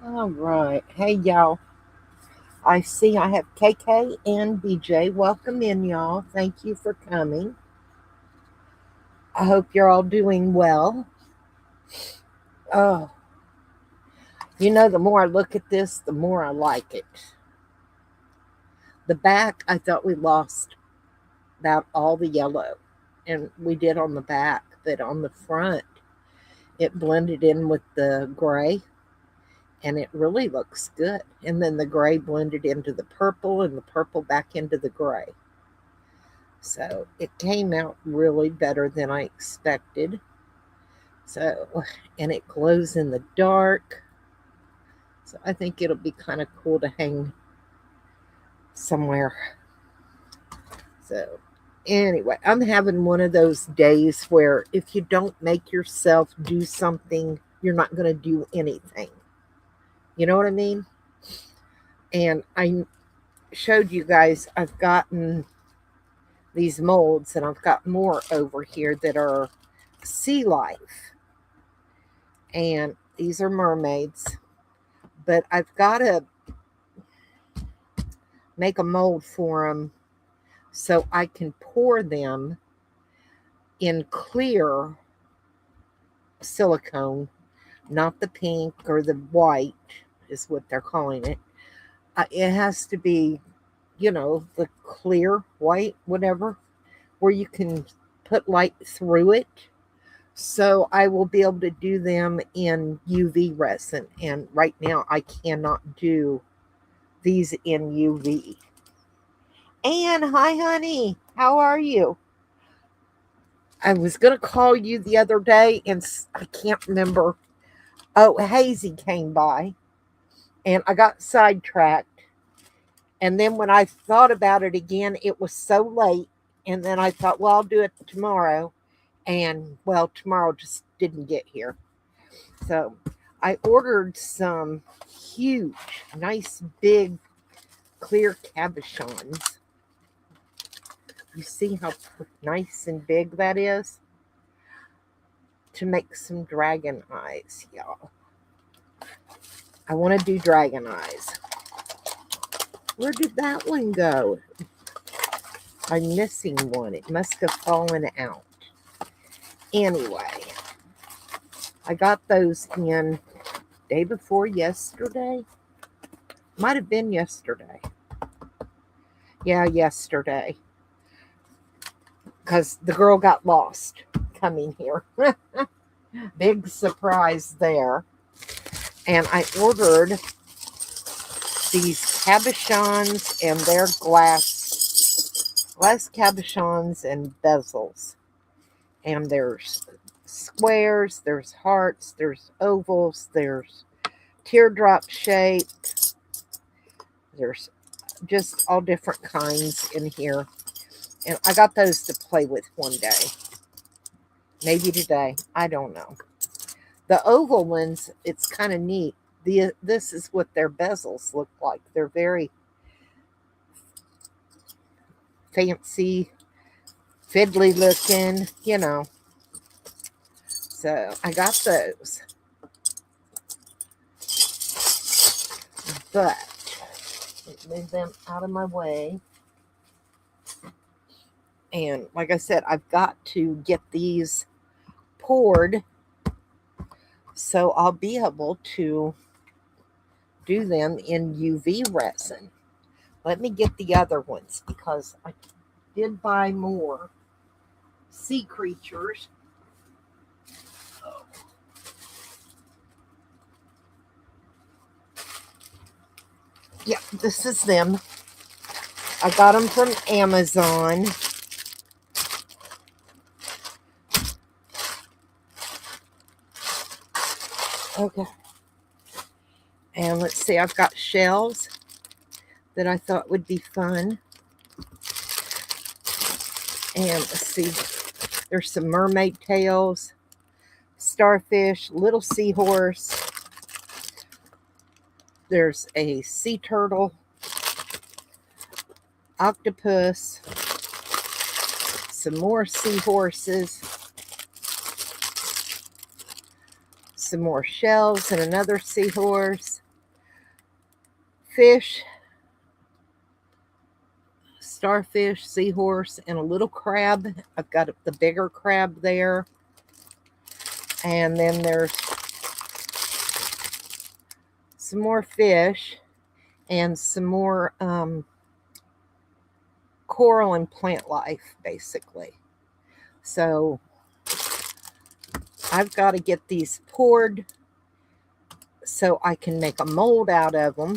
All right. Hey, y'all. I see I have KK and BJ. Welcome in, y'all. Thank you for coming. I hope you're all doing well. Oh, the more I look at this, the more I like it. The back, I thought we lost about all the yellow, and we did on the back, but on the front, it blended in with the gray, and it really looks good. And then the gray blended into the purple, and the purple back into the gray. So it came out really better than I expected. So, and it glows in the dark. So I think it'll be kind of cool to hang somewhere. So, anyway, I'm having one of those days where if you don't make yourself do something, you're not going to do anything. You know what I mean? And I showed you guys I've gotten these molds, and I've got more over here that are sea life. And these are mermaids. But I've got to make a mold for them so I can pour them in clear silicone, not the pink or the white, is what they're calling it. It has to be, the clear white, whatever, where you can put light through it. So I will be able to do them in UV resin. And right now I cannot do these in UV. Anne, hi, honey. How are you? I was going to call you the other day, and I can't remember. Oh, Hazy came by, and I got sidetracked. And then when I thought about it again, it was so late. And then I thought, well, I'll do it tomorrow. And, well, tomorrow just didn't get here. So I ordered some huge, nice, big, clear cabochons. You see how nice and big that is? To make some dragon eyes, y'all. I want to do dragon eyes. Where did that one go? I'm missing one. It must have fallen out. Anyway, I got those in day before yesterday. Might have been yesterday. Yeah, yesterday. Because the girl got lost coming here. Big surprise there. And I ordered these cabochons, and they're glass cabochons and bezels. And there's squares, there's hearts, there's ovals, there's teardrop shape. There's just all different kinds in here. And I got those to play with one day. Maybe today. I don't know. The oval ones, it's kind of neat. This is what their bezels look like. They're very fancy, fiddly looking. So I got those. But move them out of my way. And like I said, I've got to get these poured so I'll be able to do them in UV resin. Let me get the other ones because I did buy more sea creatures. Oh. Yeah, this is them. I got them from Amazon. Okay. And let's see, I've got shells that I thought would be fun. And let's see, there's some mermaid tails, starfish, little seahorse. There's a sea turtle, octopus, some more seahorses, some more shells and another seahorse. fish, starfish, seahorse, and a little crab. I've got the bigger crab there. And then there's some more fish and some more coral and plant life, basically. So I've got to get these poured so I can make a mold out of them.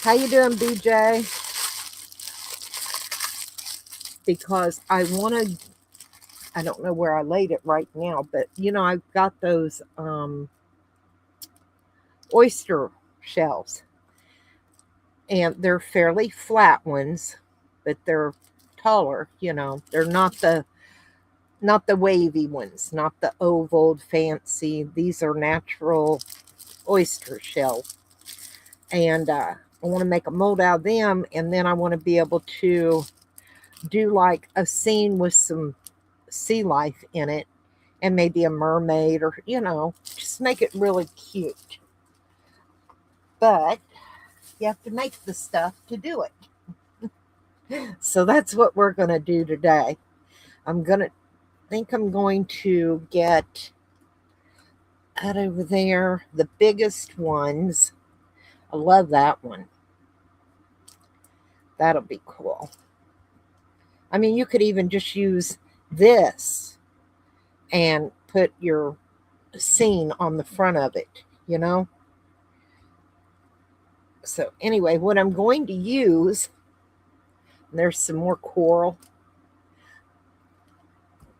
How you doing, BJ? Because I want to, I don't know where I laid it right now, but I've got those oyster shells, and they're fairly flat ones, but they're taller. They're not the wavy ones, not the oval fancy. These are natural oyster shell, and I want to make a mold out of them, and then I want to be able to do like a scene with some sea life in it, and maybe a mermaid, or just make it really cute. But you have to make the stuff to do it. So that's what we're going to do today. I'm going to get out over there the biggest ones. I love that one. That'll be cool. I mean, you could even just use this and put your scene on the front of it, So anyway, what I'm going to use, there's some more coral,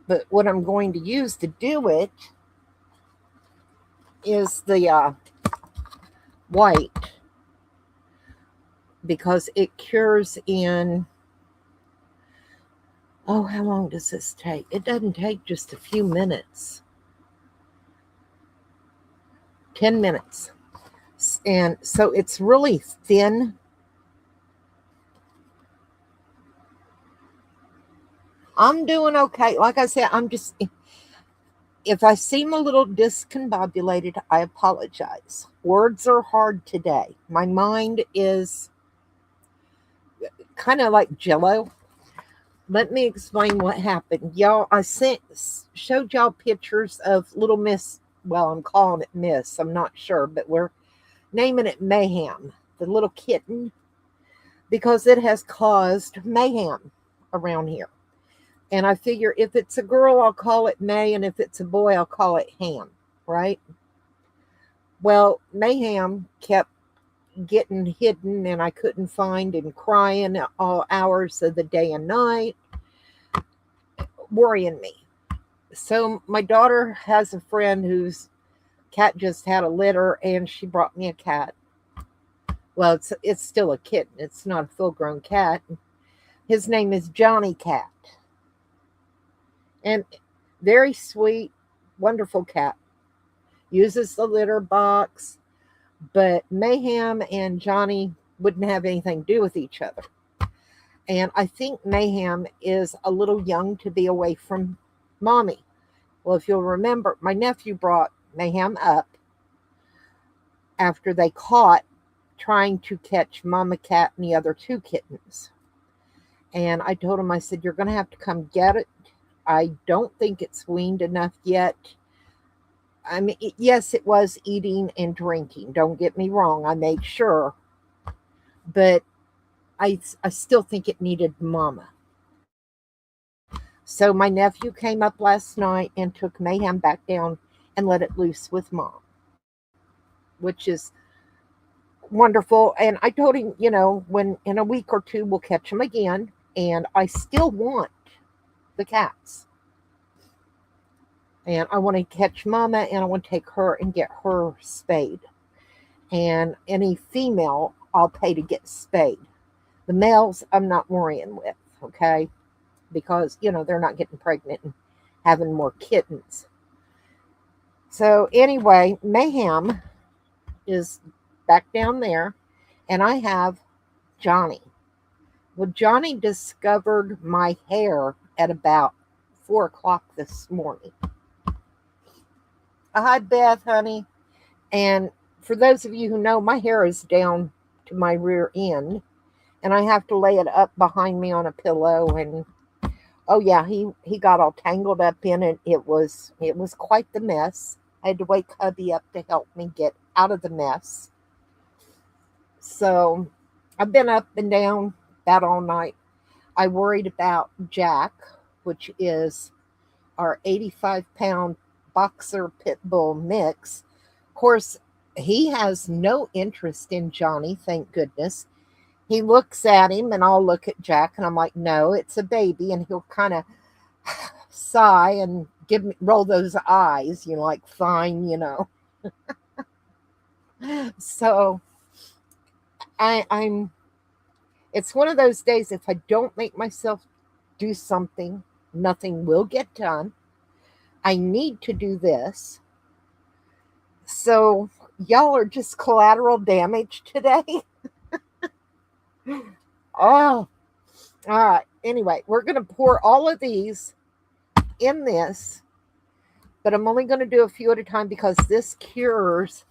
but what I'm going to use to do it is the white, because it cures in, oh, how long does this take? It doesn't take just a few minutes. 10 minutes. And so it's really thin. I'm doing okay. Like I said, if I seem a little discombobulated, I apologize. Words are hard today. My mind is kind of like jello. Let me explain what happened. Y'all, I showed y'all pictures of little Miss, well, I'm calling it Miss, I'm not sure, but we're naming it Mayhem, the little kitten, because it has caused mayhem around here. And I figure if it's a girl, I'll call it May, and if it's a boy, I'll call it Ham, right? Well, Mayhem kept getting hidden, and I couldn't find, and crying all hours of the day and night, worrying me. So my daughter has a friend whose cat just had a litter, and she brought me a cat. Well, it's still a kitten. It's not a full-grown cat. His name is Johnny Cat. And very sweet, wonderful cat. Uses the litter box, but Mayhem and Johnny wouldn't have anything to do with each other. And I think Mayhem is a little young to be away from mommy. Well, if you'll remember, my nephew brought Mayhem up after they caught trying to catch Mama Cat and the other two kittens. And I told him, I said, you're going to have to come get it. I don't think it's weaned enough yet. I mean, yes, it was eating and drinking. Don't get me wrong. I made sure. But I still think it needed mama. So my nephew came up last night and took Mayhem back down and let it loose with mom, which is wonderful. And I told him, when in a week or two, we'll catch him again. And I still want the cats. And I want to catch mama, and I want to take her and get her spayed. And any female, I'll pay to get spayed. The males, I'm not worrying with, okay? Because, they're not getting pregnant and having more kittens. So anyway, Mayhem is back down there, and I have Johnny. Well, Johnny discovered my hair at about 4 o'clock this morning. Hi, Beth, honey. And for those of you who know, my hair is down to my rear end, and I have to lay it up behind me on a pillow. And oh yeah, he got all tangled up in it. It was quite the mess. I had to wake hubby up to help me get out of the mess. So I've been up and down that all night. I worried about Jack, which is our 85-pound boxer pit bull mix. Of course, he has no interest in Johnny, thank goodness. He looks at him, and I'll look at Jack, and I'm like, no, it's a baby. And he'll kind of sigh and roll those eyes, like, fine. So I'm it's one of those days, if I don't make myself do something, nothing will get done. I need to do this. So y'all are just collateral damage today. Oh, all right. Anyway, we're going to pour all of these in this, but I'm only going to do a few at a time because this cures,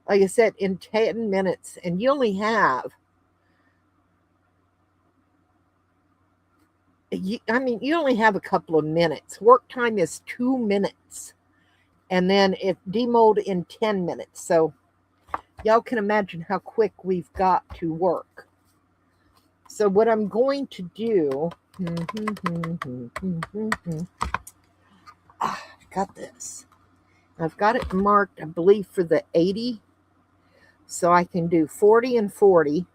like I said, in 10 minutes. And you only have, you only have a couple of minutes. Work time is 2 minutes. And then it demold in 10 minutes. So y'all can imagine how quick we've got to work. So what I'm going to do, I've got this. I've got it marked, I believe, for the 80. So I can do 40 and 40.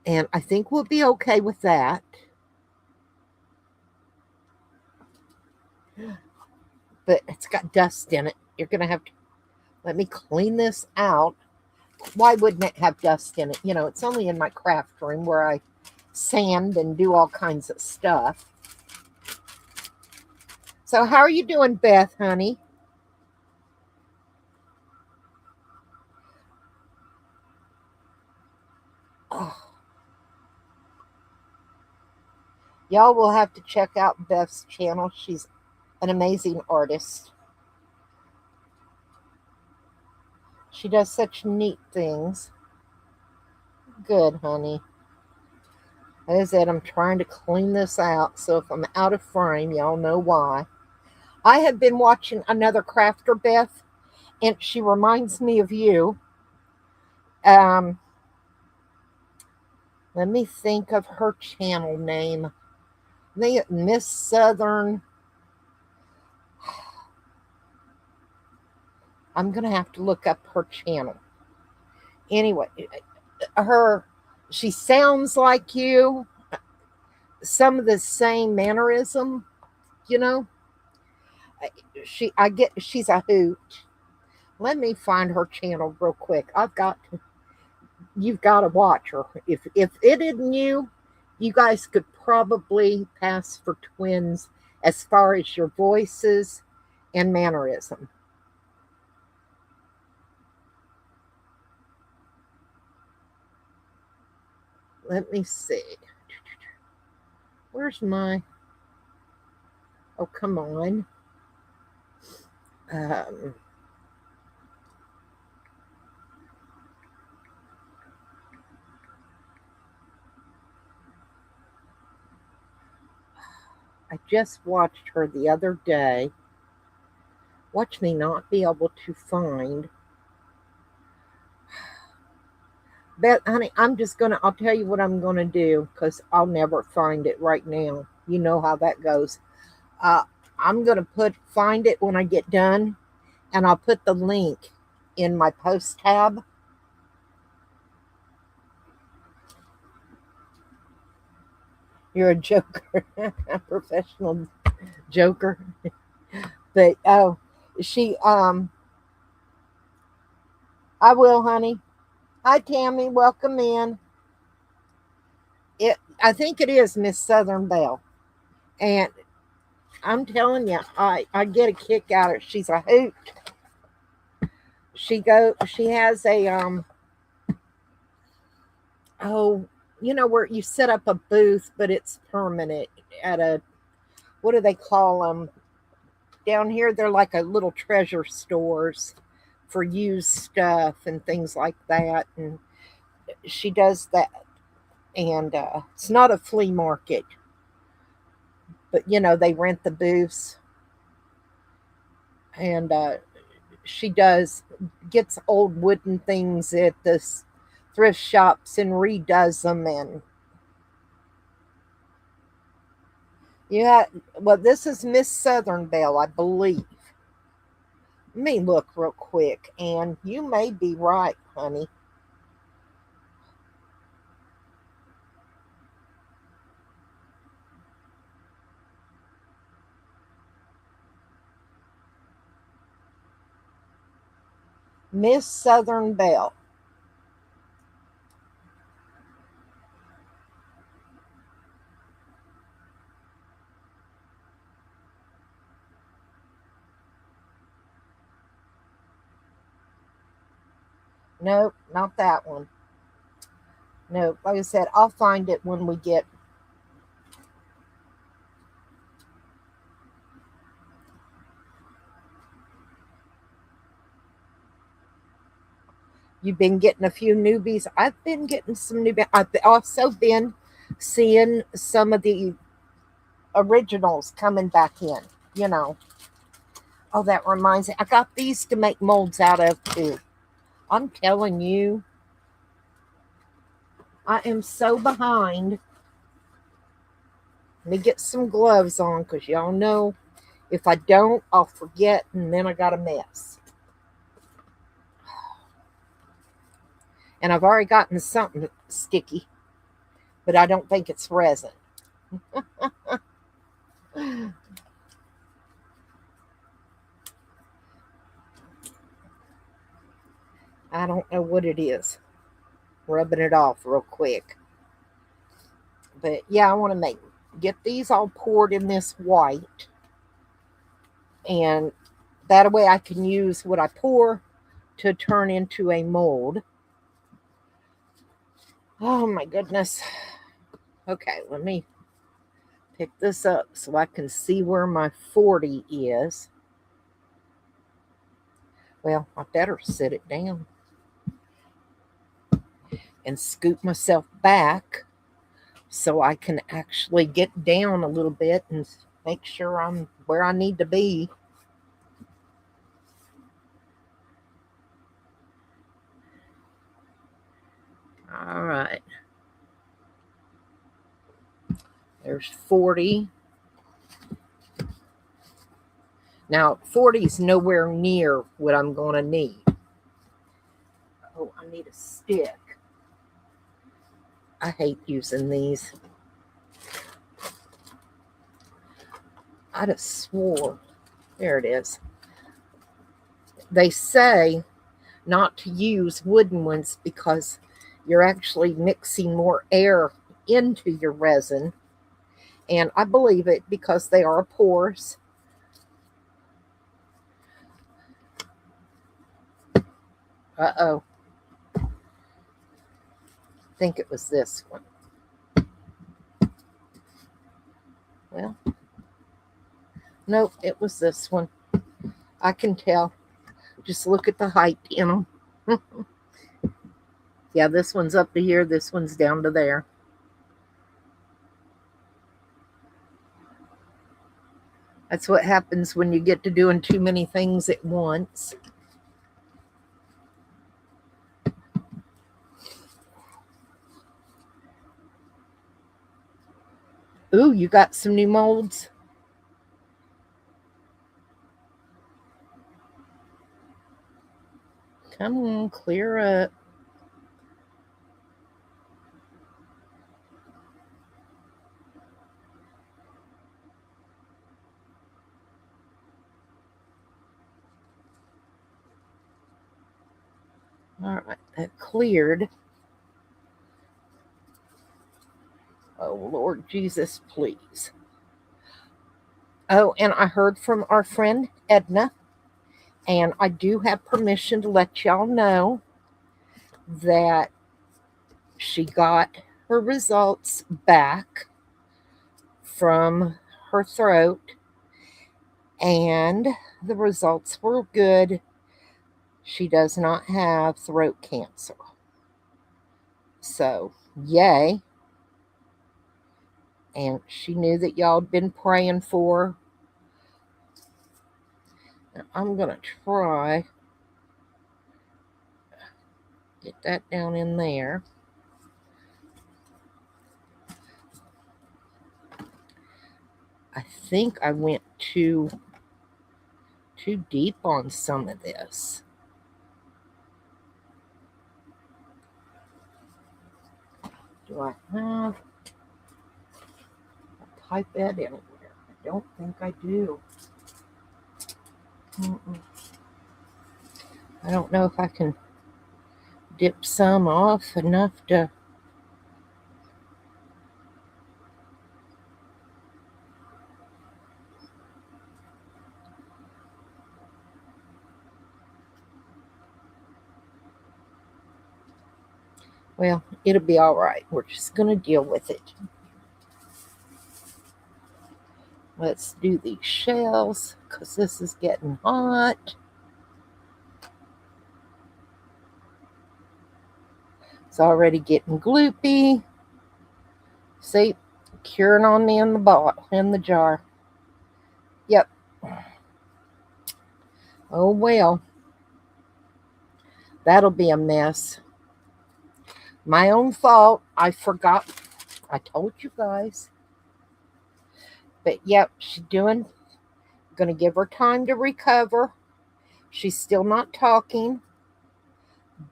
And I think we'll be okay with that. But it's got dust in it. You're going to have to let me clean this out. Why wouldn't it have dust in it? It's only in my craft room where I sand and do all kinds of stuff. So how are you doing, Beth, honey? Oh. Y'all will have to check out Beth's channel. She's an amazing artist. She does such neat things. Good, honey. As I said, I'm trying to clean this out, so if I'm out of frame, y'all know why. I have been watching another crafter, Beth, and she reminds me of you. Let me think of her channel name. Miss Southern. I'm going to have to look up her channel. Anyway, she sounds like you. Some of the same mannerism, she's a hoot. Let me find her channel real quick. You've got to watch her. If it isn't you, you guys could probably pass for twins as far as your voices and mannerism. Let me see. Where's my... Oh, come on. I just watched her the other day. Watch me not be able to find. Beth, honey, I'll tell you what I'm going to do because I'll never find it right now. You know how that goes. I'm going to find it when I get done, and I'll put the link in my post tab. You're a joker, a professional joker. But, I will, honey. Hi, Tammy. Welcome in. I think it is Miss Southern Belle. And I'm telling you, I get a kick out of it. She's a hoot. She has a, where you set up a booth, but it's permanent at what do they call them? Down here, they're like a little treasure stores for used stuff and things like that. And she does that. And it's not a flea market, but they rent the booths. And she gets old wooden things at the thrift shops and redoes them. And yeah, well, this is Miss Southern Belle, I believe. Let me look real quick, and you may be right, honey. Miss Southern Belle. Nope, not that one. Nope, like I said, I'll find it when we get. You've been getting a few newbies. I've been getting some newbies. I've also been seeing some of the originals coming back in, you know. Oh, that reminds me. I got these to make molds out of too. I'm telling you, I am so behind. Let me get some gloves on because y'all know if I don't, I'll forget and then I got a mess. And I've already gotten something sticky, but I don't think it's resin. I don't know what it is. Rubbing it off real quick. But yeah, I want to get these all poured in this white, and that way I can use what I pour to turn into a mold. Oh my goodness. Okay, let me pick this up so I can see where my 40 is. Well, I better sit it down and scoop myself back so I can actually get down a little bit and make sure I'm where I need to be. All right. There's 40. Now, 40 is nowhere near what I'm going to need. Oh, I need a stick. I hate using these. I'd have swore. There it is. They say not to use wooden ones because you're actually mixing more air into your resin. And I believe it because they are porous. Uh-oh. I think it was this one. Well, nope, it was this one. I can tell. Just look at the height in them. Yeah, this one's up to here. This one's down to there. That's what happens when you get to doing too many things at once. Ooh, you got some new molds? Come on, clear up. All right, that cleared. Oh, Lord Jesus, please. Oh, and I heard from our friend Edna, and I do have permission to let y'all know that she got her results back from her throat, and the results were good. She does not have throat cancer. So, yay. And she knew that y'all had been praying for her. I'm going to try get that down in there. I think I went too deep on some of this. Do I have a pipette anywhere? I don't think I do. I don't know if I can dip some off enough to... Well, it'll be all right. We're just going to deal with it. Let's do these shells because this is getting hot. It's already getting gloopy. See, curing on me in the jar. Yep. Oh well. That'll be a mess. My own fault. I forgot. I told you guys. But yep, she's doing. Gonna give her time to recover. She's still not talking.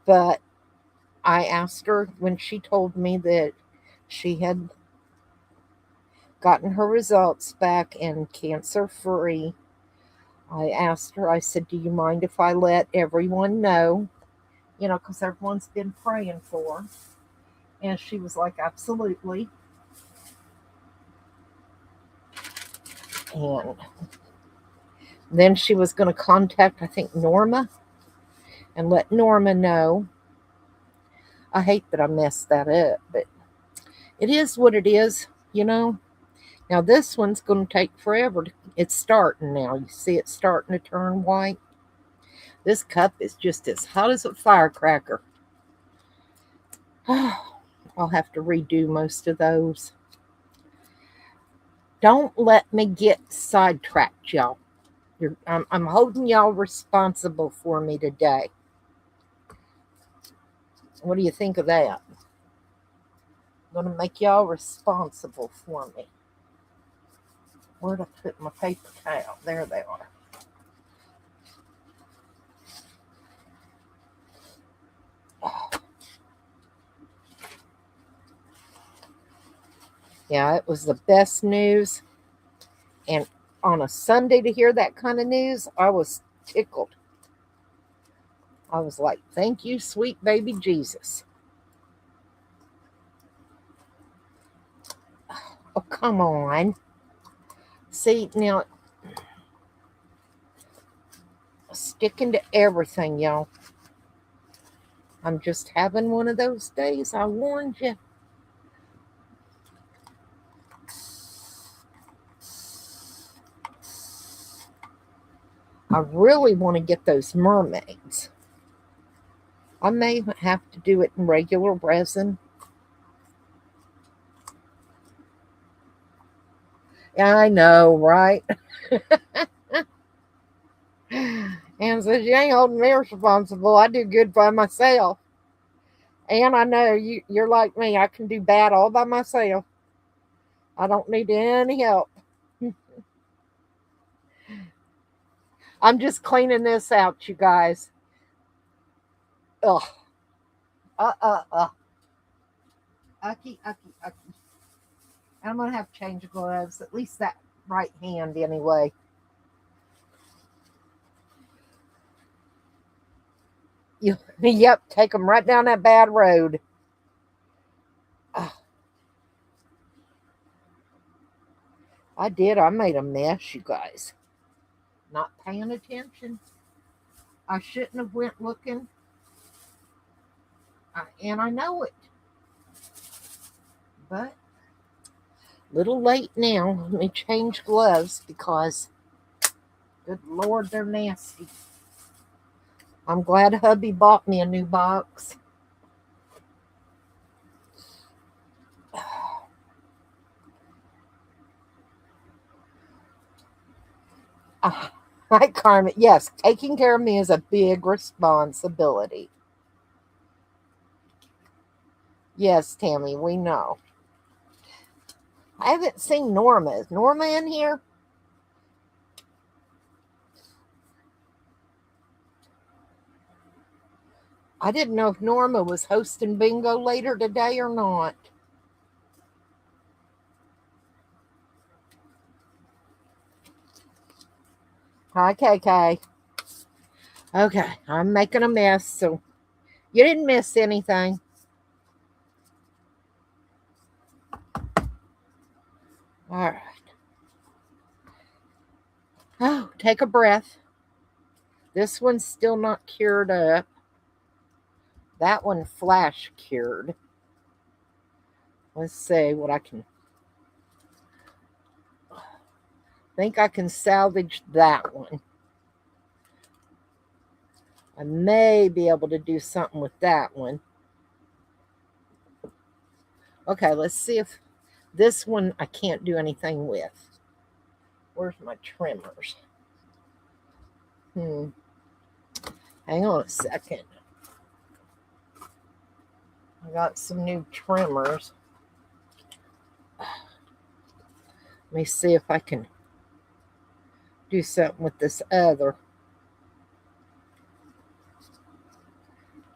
But I asked her when she told me that she had gotten her results back and cancer free. I asked her, I said, do you mind if I let everyone know? You know, because everyone's been praying for her. And she was like, absolutely. And then she was going to contact, I think, Norma and let Norma know. I hate that I messed that up, but it is what it is, you know. Now this one's going to take forever. It's starting now. You see it's starting to turn white. This cup is just as hot as a firecracker. I'll have to redo most of those. Don't let me get sidetracked, y'all. I'm holding y'all responsible for me today. What do you think of that? I'm going to make y'all responsible for me. Where'd I put my paper towel? There they are. Oh. Yeah, it was the best news. And on a Sunday to hear that kind of news, I was tickled. I was like, thank you, sweet baby Jesus. Oh, come on. See, now, sticking to everything, y'all. I'm just having one of those days. I warned you. I really want to get those mermaids. I may have to do it in regular resin. I know, right? And says, you ain't holding me responsible. I do good by myself. And I know you're like me. I can do bad all by myself. I don't need any help. I'm just cleaning this out, you guys. Ugh. Ucky. I'm going to have to change gloves. At least that right hand, anyway. Yep, take them right down that bad road. I did. I made a mess, you guys. Not paying attention. I shouldn't have went looking. And I know it. But a little late now. Let me change gloves because, good Lord, they're nasty. I'm glad hubby bought me a new box. Hi, Carmen. Yes, taking care of me is a big responsibility. Yes, Tammy, we know. I haven't seen Norma. Is Norma in here? I didn't know if Norma was hosting bingo later today or not. Hi, KK. Okay, I'm making a mess, so you didn't miss anything. All right. Oh, take a breath. This one's still not cured up. That one flash cured. Let's see what I can. Think I can salvage that one. I may be able to do something with that one. Okay, let's see if this one I can't do anything with. Where's my trimmers? Hang on a second. I got some new trimmers. Let me see if I can do something with this other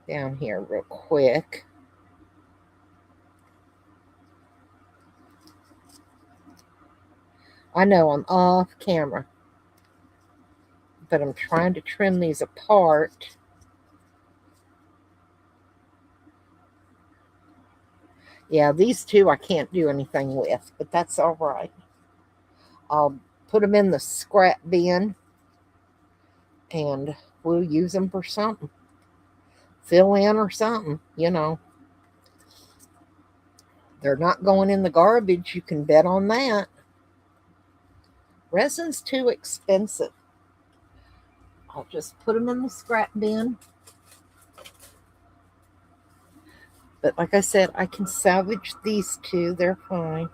down here real quick. I know I'm off camera, but I'm trying to trim these apart. Yeah, these two I can't do anything with, but that's all right. I'll put them in the scrap bin and we'll use them for something. Fill in or something, you know. They're not going in the garbage, you can bet on that. Resin's too expensive. I'll just put them in the scrap bin. But like I said, I can salvage these two. They're fine.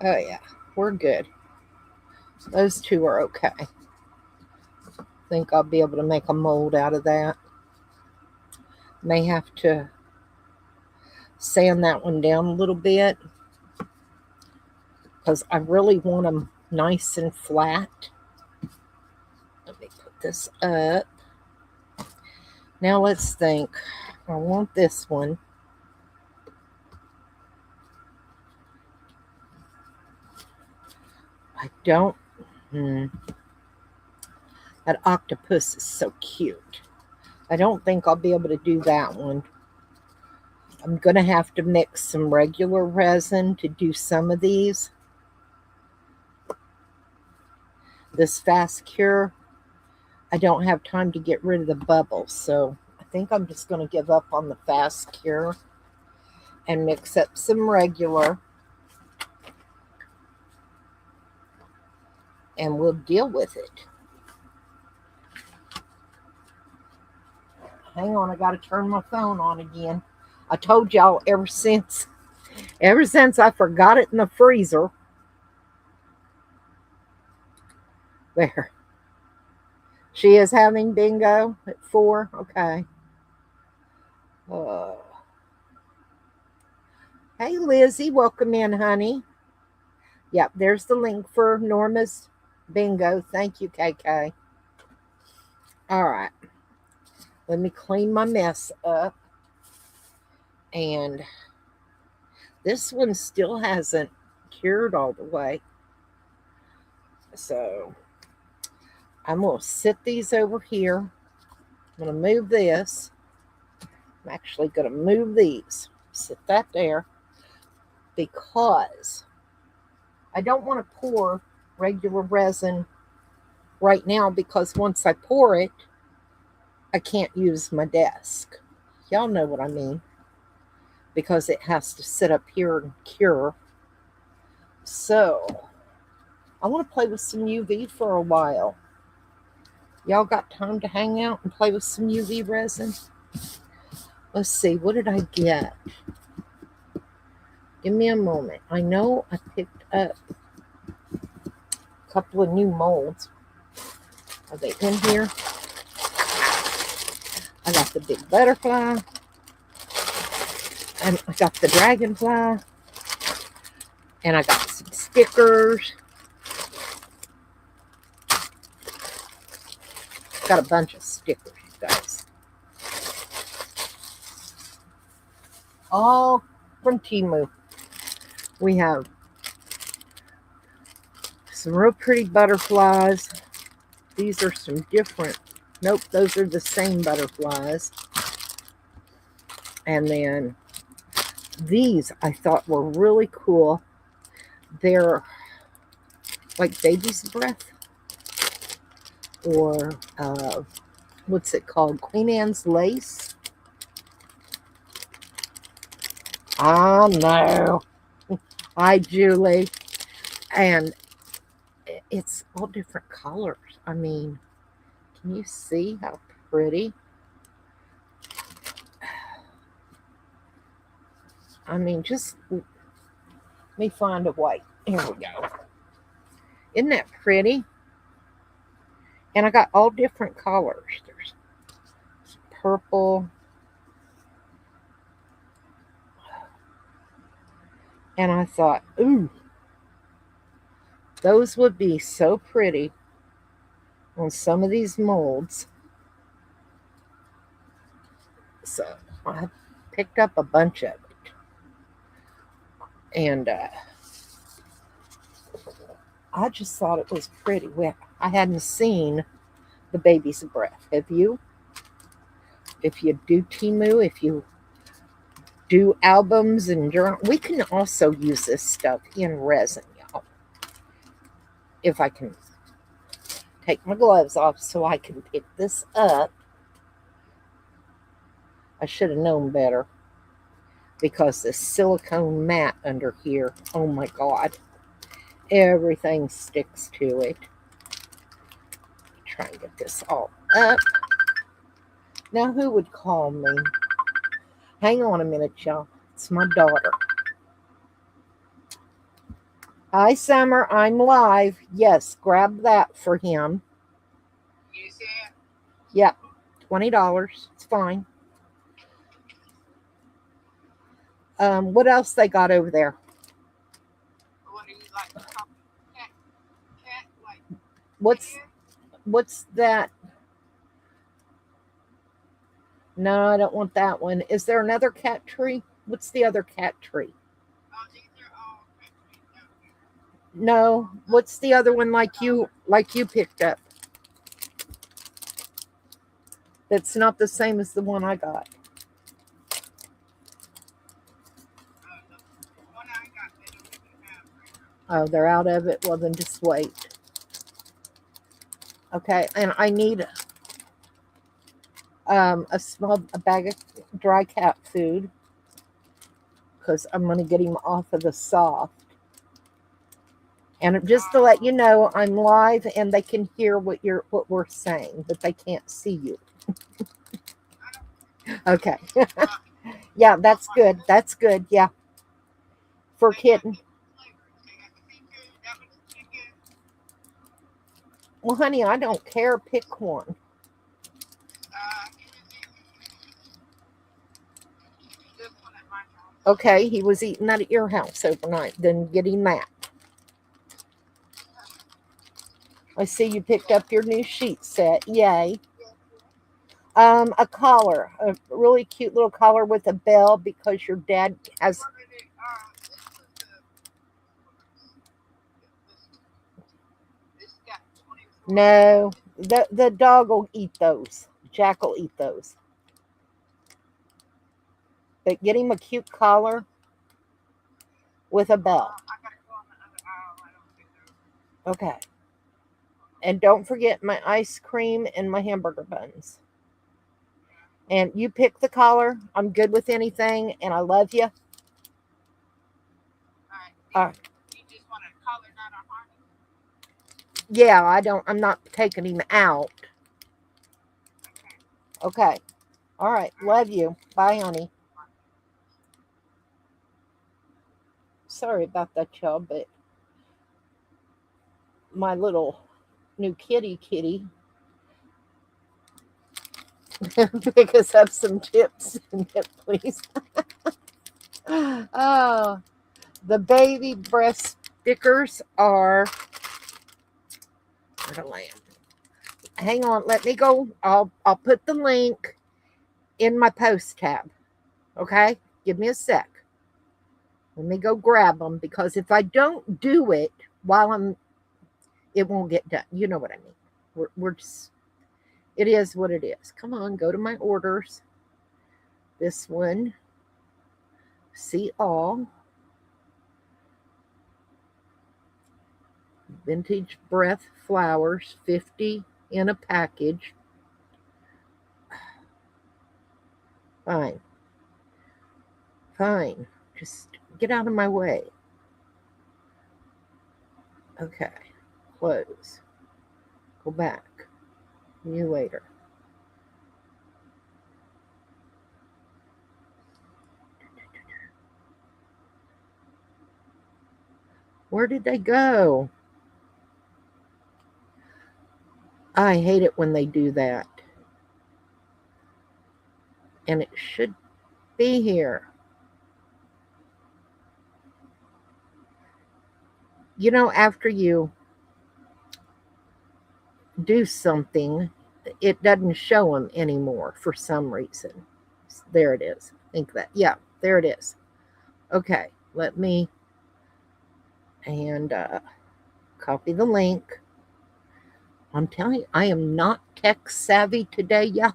Oh, yeah. We're good. Those two are okay. I think I'll be able to make a mold out of that. May have to sand that one down a little bit because I really want them nice and flat. Let me put this up. Now let's think. I want this one. I don't. That octopus is so cute. I don't think I'll be able to do that one. I'm going to have to mix some regular resin to do some of these. This fast cure, I don't have time to get rid of the bubbles, so I think I'm just going to give up on the fast cure and mix up some regular, and we'll deal with it. Hang on, I got to turn my phone on again. I told y'all ever since I forgot it in the freezer. There. She is having bingo at 4. Okay. Uh, hey, Lizzie, welcome in, honey. Yep, there's the link for Norma's bingo. Thank you, KK. All right. Let me clean my mess up. And this one still hasn't cured all the way. So I'm going to sit these over here. I'm going to move this. I'm actually going to move these. Sit that there. Because I don't want to pour regular resin right now, because once I pour it, I can't use my desk. Y'all know what I mean. Because it has to sit up here and cure. So I want to play with some UV for a while. Y'all got time to hang out and play with some UV resin? Let's see, what did I get? Give me a moment. I know I picked up a couple of new molds. Are they in here? I got the big butterfly. And I got the dragonfly. And I got some stickers. Got a bunch of stickers, you guys. All from Temu. We have some real pretty butterflies. These are some different. Nope, those are the same butterflies. And then these I thought were really cool. They're like baby's breath. Or what's it called? Queen Anne's lace. I know. Hi, Julie. And it's all different colors. I mean, can you see how pretty? I mean, just let me find a white. Here we go. Isn't that pretty? And I got all different colors. There's purple. And I thought, ooh, those would be so pretty on some of these molds. So I picked up a bunch of it. And I just thought it was pretty. I hadn't seen the baby's breath. Have you? If you do Temu, if you do albums and journal, we can also use this stuff in resin, y'all. If I can take my gloves off so I can pick this up. I should have known better because this silicone mat under here, oh my God, everything sticks to it. Try and get this all up. Now, who would call me? Hang on a minute, y'all. It's my daughter. Hi, Summer. I'm live. Yes, grab that for him. You see it? Yep, $20. It's fine. What else they got over there? What do you like? Cat, like. What's that? No, I don't want that one. Is there another cat tree? What's the other cat tree? Oh, these are all cat trees down here. No. What's the other one like you picked up? That's not the same as the one I got. The one I got, they don't even have right now. Oh, they're out of it? Well, then just wait. Okay, and I need a bag of dry cat food because I'm going to get him off of the soft. And just to let you know, I'm live and they can hear what we're saying, but they can't see you. Okay. Yeah, that's good. That's good. Yeah. For kitten. Well, honey, I don't care. Pick one. Okay, he was eating that at your house overnight. Then get him that. I see you picked up your new sheet set. Yay. A collar. A really cute little collar with a bell because your dad has... No, the dog will eat those. Jack will eat those. But get him a cute collar with a bell. Okay. And don't forget my ice cream and my hamburger buns. And you pick the collar. I'm good with anything, and I love you. All right. You just want a collar, not a harness? Yeah, I'm not taking him out. Okay. Okay. All right. All right. Love you. Bye, honey. Sorry about that, y'all, but my little new kitty pick us up some chips and it, please. Oh, the baby breast stickers are. Where's the lamb? Hang on, let me go. I'll put the link in my post tab. Okay, give me a sec. Let me go grab them because if I don't do it while it won't get done. You know what I mean. We're just. It is what it is. Come on, go to my orders. This one, see all. Vintage breath flowers, 50 in a package. Fine, fine. Just get out of my way. Okay, close. Go back. See you later. Where did they go? I hate it when they do that. And it should be here. You know, after you do something, it doesn't show them anymore for some reason. There it is. Think that. Yeah, there it is. Okay, let me and copy the link. I'm telling you, I am not tech savvy today. Yeah.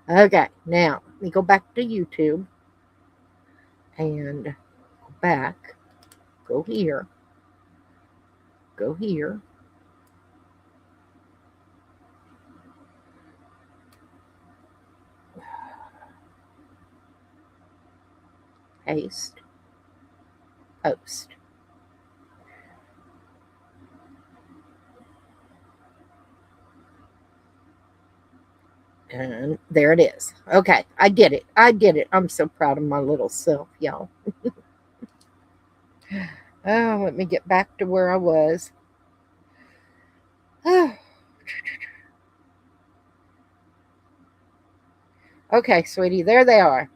Okay, now let me go back to YouTube and go back. Go here. Go here. Paste. Post. And there it is. Okay, I did it. I did it. I'm so proud of my little self, y'all. Oh, let me get back to where I was. Okay, sweetie, there they are.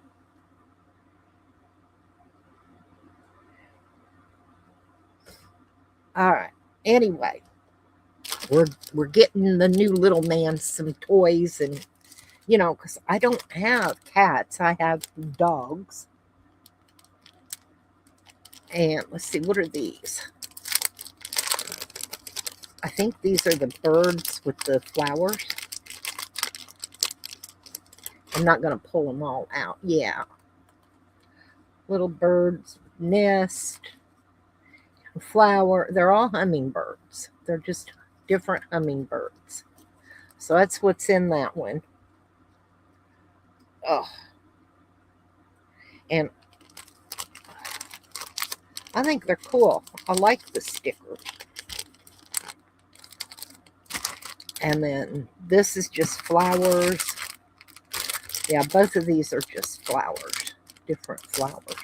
All right. Anyway, we're getting the new little man some toys and because I don't have cats, I have dogs. And let's see, what are these? I think these are the birds with the flowers. I'm not going to pull them all out. Yeah. Little birds, nest, flower. They're all hummingbirds. They're just different hummingbirds. So that's what's in that one. Oh, and I think they're cool. I like the stickers. And then this is just flowers. Yeah, both of these are just flowers, different flowers.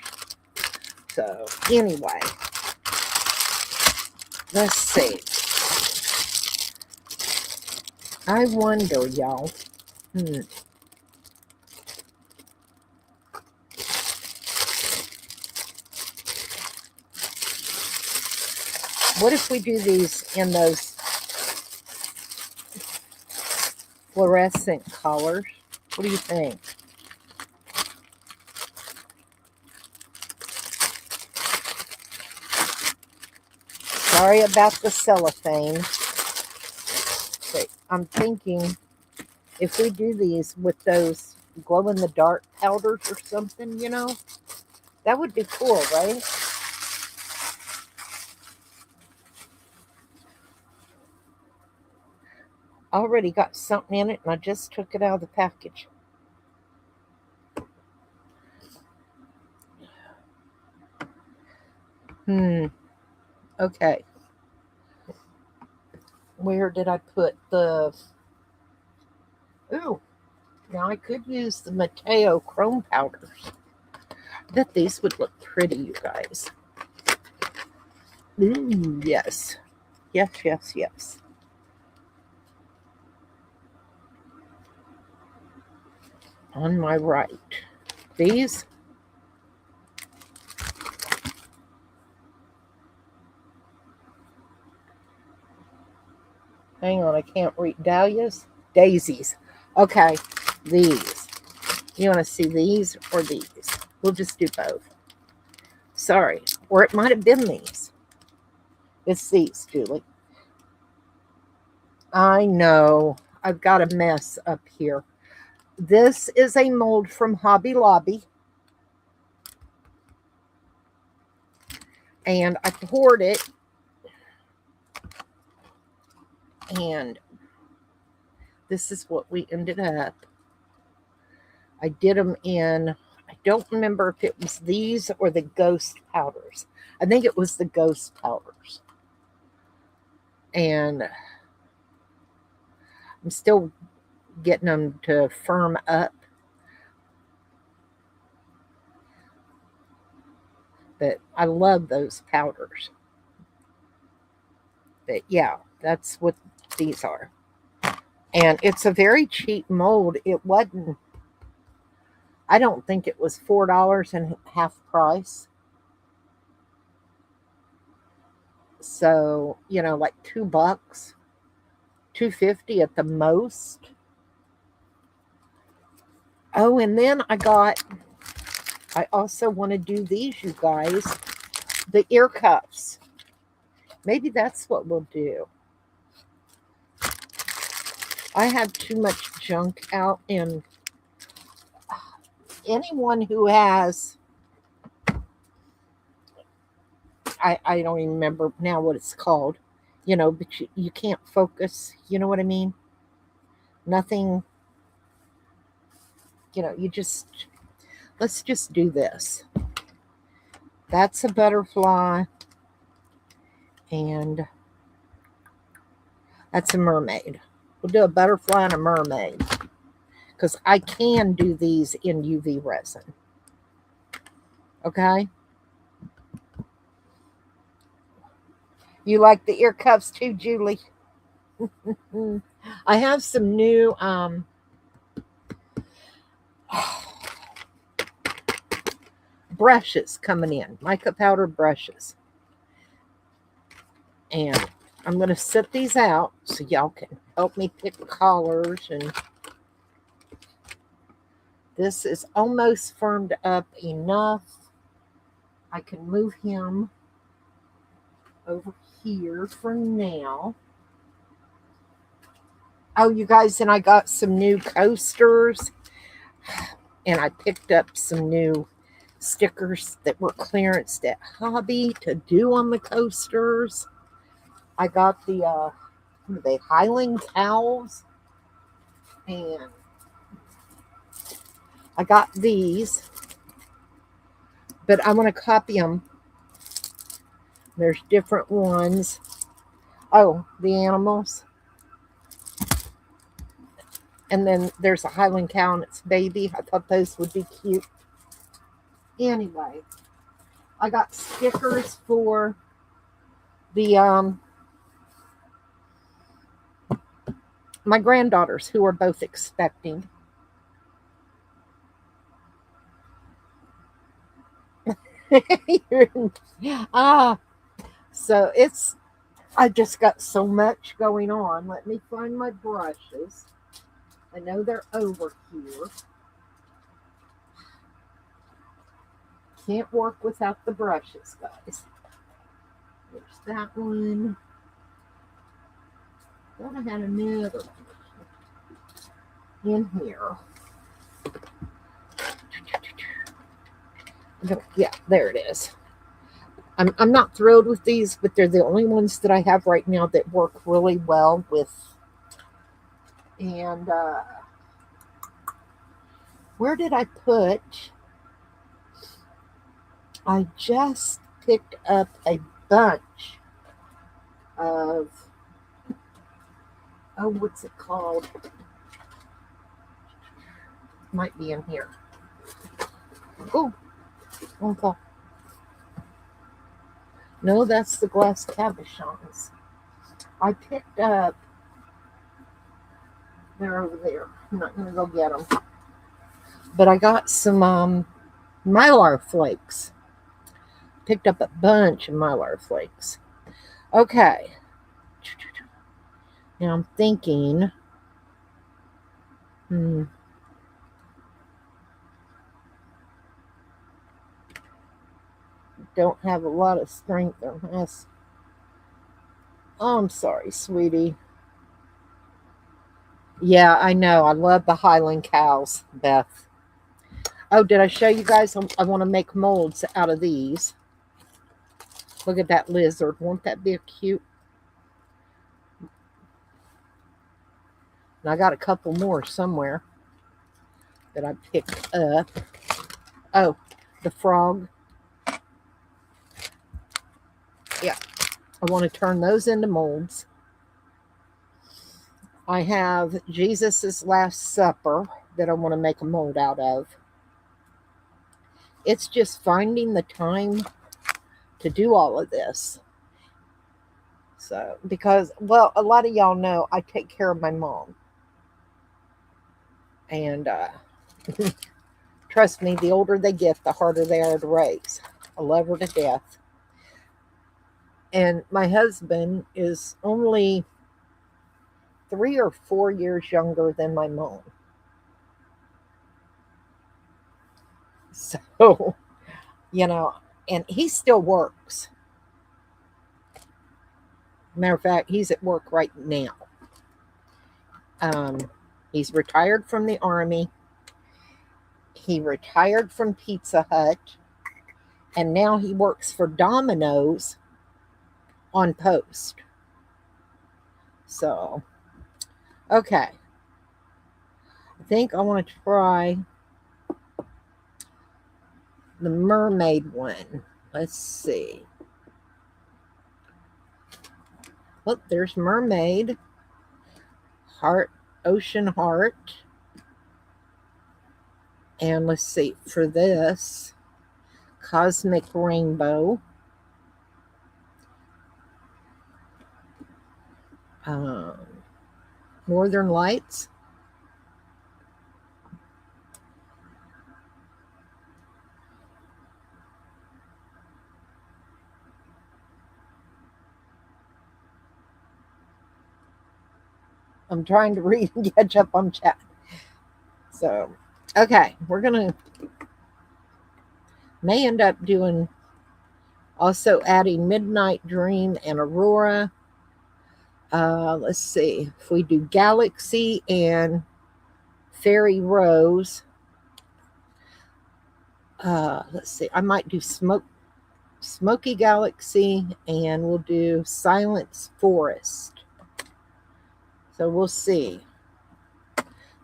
So, anyway, let's see. I wonder, y'all. What if we do these in those fluorescent colors? What do you think? Sorry about the cellophane. But I'm thinking if we do these with those glow in the dark powders or something, that would be cool, right? I already got something in it and I just took it out of the package. Hmm. Okay. Where did I put the? Ooh, now I could use the Mateo chrome powders. I bet these would look pretty, you guys. Ooh, yes. Yes, yes, yes. On my right. These, hang on, I can't read. Dahlias? Daisies. Okay, these. You want to see these or these? We'll just do both. Sorry. Or it might have been these. It's these, Julie. I know. I've got a mess up here. This is a mold from Hobby Lobby. And I poured it. And this is what we ended up. I did them in, I don't remember if it was these or the ghost powders. I think it was the ghost powders. And I'm still getting them to firm up. But I love those powders. But yeah, that's what these are. And it's a very cheap mold. It wasn't, I don't think it was $4 and half price. So, like $2, 250 at the most. Oh, and then I also want to do these, you guys, the ear cuffs. Maybe that's what we'll do. I have too much junk out, and anyone who has, I don't even remember now what it's called, but you can't focus. You know what I mean? Nothing, you just, let's just do this. That's a butterfly, and that's a mermaid. We'll do a butterfly and a mermaid because I can do these in UV resin. Okay? You like the ear cuffs too, Julie? I have some new brushes coming in, mica powder brushes. And I'm going to set these out so y'all can help me pick colors. And this is almost firmed up enough. I can move him over here for now. Oh, you guys, and I got some new coasters. And I picked up some new stickers that were clearanced at Hobby to do on the coasters. I got the Highland towels, and I got these, but I want to copy them. There's different ones. Oh, the animals. And then there's a Highland cow and its baby. I thought those would be cute. Anyway, I got stickers for the my granddaughters who are both expecting. So I just got so much going on. Let me find my brushes. I know they're over here. Can't work without the brushes, guys. There's that one. Thought I had another one in here. Yeah, there it is. I'm not thrilled with these, but they're the only ones that I have right now that work really well with. And where did I put? I just picked up a bunch of Oh, what's it called? Might be in here. Oh, okay. No, that's the glass cabochons. I picked up. They're over there. I'm not gonna go get them. But I got some mylar flakes. Picked up a bunch of mylar flakes. Okay. Now I'm thinking. Hmm, don't have a lot of strength on this. Oh, I'm sorry, sweetie. Yeah, I know. I love the Highland cows, Beth. Oh, did I show you guys? I want to make molds out of these. Look at that lizard. Won't that be cute? And I got a couple more somewhere that I picked up. Oh, the frog. Yeah, I want to turn those into molds. I have Jesus's Last Supper that I want to make a mold out of. It's just finding the time to do all of this. So, because, well, a lot of y'all know I take care of my mom. And trust me, the older they get, the harder they are to raise. I love her to death. And my husband is only 3 or 4 years younger than my mom. So, you know, and he still works. Matter of fact, he's at work right now. Um, he's retired from the Army. He retired from Pizza Hut. And now he works for Domino's on post. So, okay. I think I want to try the mermaid one. Let's see. Look, there's mermaid, heart, ocean heart. And let's see, for this, cosmic rainbow. Um, Northern Lights. I'm trying to read and catch up on chat. So, okay, we're going to may end up doing also adding Midnight Dream and Aurora. Let's see if we do Galaxy and Fairy Rose. Let's see, I might do Smoky Galaxy and we'll do Silence Forest. So we'll see.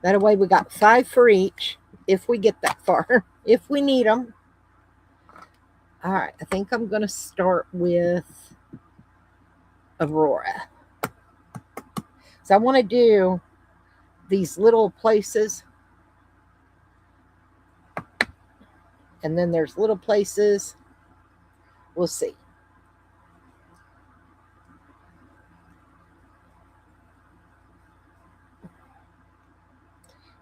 That way we got 5 for each if we get that far, if we need them. All right, I think I'm going to start with Aurora. So I want to do these little places. And then there's little places. We'll see.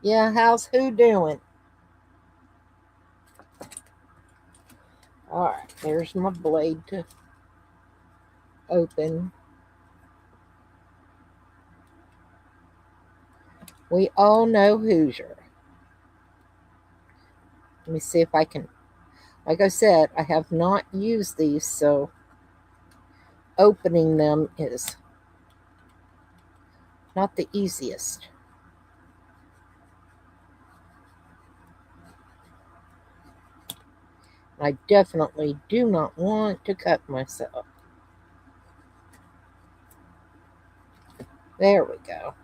Yeah, how's who doing? All right, there's my blade to open. We all know Hoosier. Let me see if I can. Like I said, I have not used these, so opening them is not the easiest. I definitely do not want to cut myself. There we go.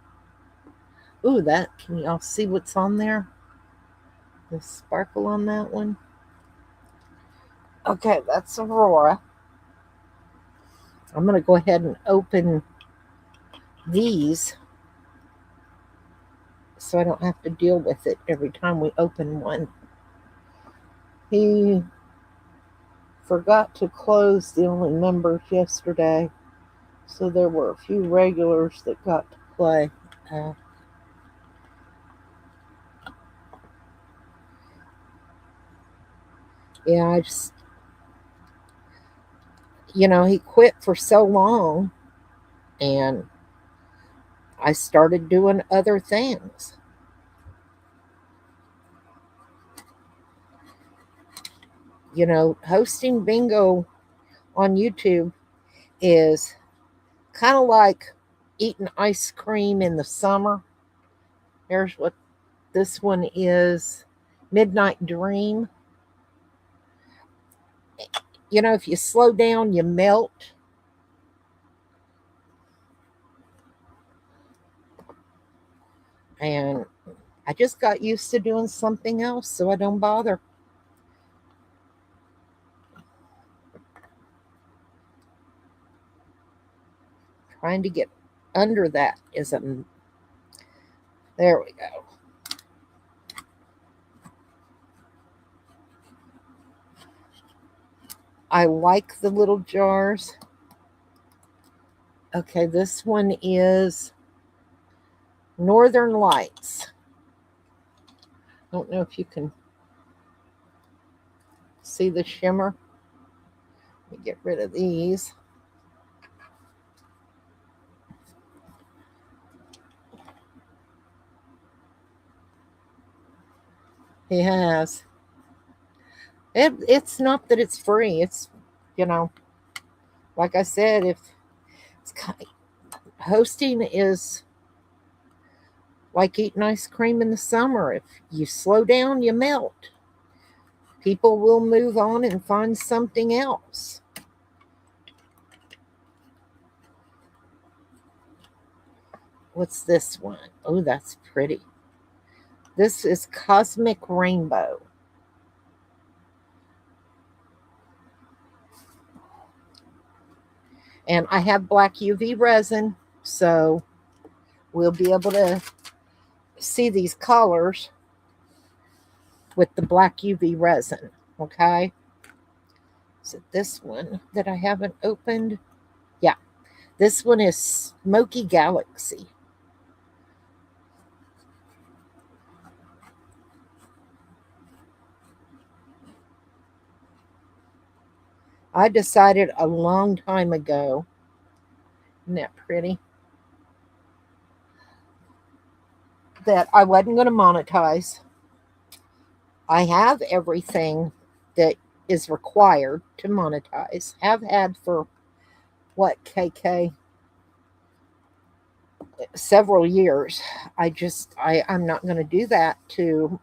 Ooh, that, can y'all see what's on there? The sparkle on that one. Okay, that's Aurora. I'm going to go ahead and open these. so I don't have to deal with it every time we open one. He forgot to close the only members yesterday, so there were a few regulars that got to play. Uh, yeah, I just, he quit for so long, and I started doing other things. Hosting bingo on YouTube is kind of like eating ice cream in the summer. Here's what this one is: Midnight Dream. If you slow down, you melt. And I just got used to doing something else, so I don't bother. Trying to get under that is a. There we go. I like the little jars. Okay, this one is Northern Lights. Don't know if you can see the shimmer. Let me get rid of these. He has. It's not that it's free. It's, you know, like I said, if it's hosting is like eating ice cream in the summer. If you slow down, you melt. People will move on and find something else. What's this one? Oh, that's pretty. This is Cosmic Rainbow. And I have black UV resin, so we'll be able to see these colors with the black UV resin. Okay. Is it this one that I haven't opened? Yeah. This one is Smoky Galaxy. I decided a long time ago, isn't that pretty, that I wasn't going to monetize. I have everything that is required to monetize. Have had for what, KK? Several years. I'm not going to do that to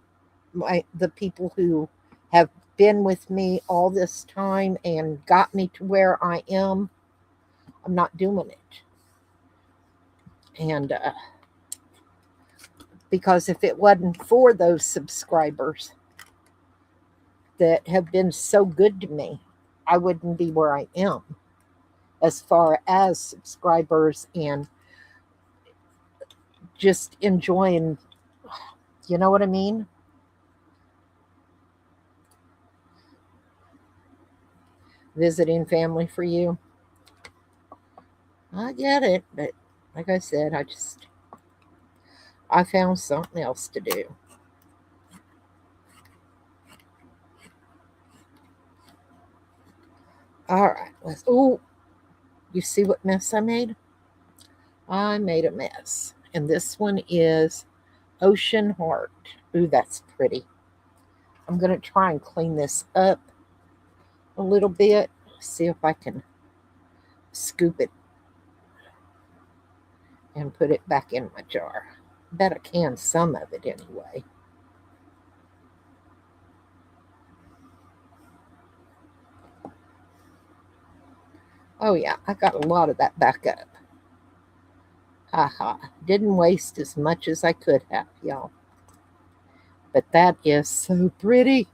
the people who have been with me all this time and got me to where I am. I'm not doing it. And because if it wasn't for those subscribers that have been so good to me, I wouldn't be where I am as far as subscribers and just enjoying, you know what I mean? Visiting family for you. I get it, but like I said, I found something else to do. All right, let's. Oh, you see what mess I made? I made a mess, and this one is Ocean Heart. Ooh, that's pretty. I'm gonna try and clean this up a little bit. See if I can scoop it and put it back in my jar. Bet I can some of it anyway. Oh yeah, I got a lot of that back up. Haha, didn't waste as much as I could have, y'all. But that is so pretty.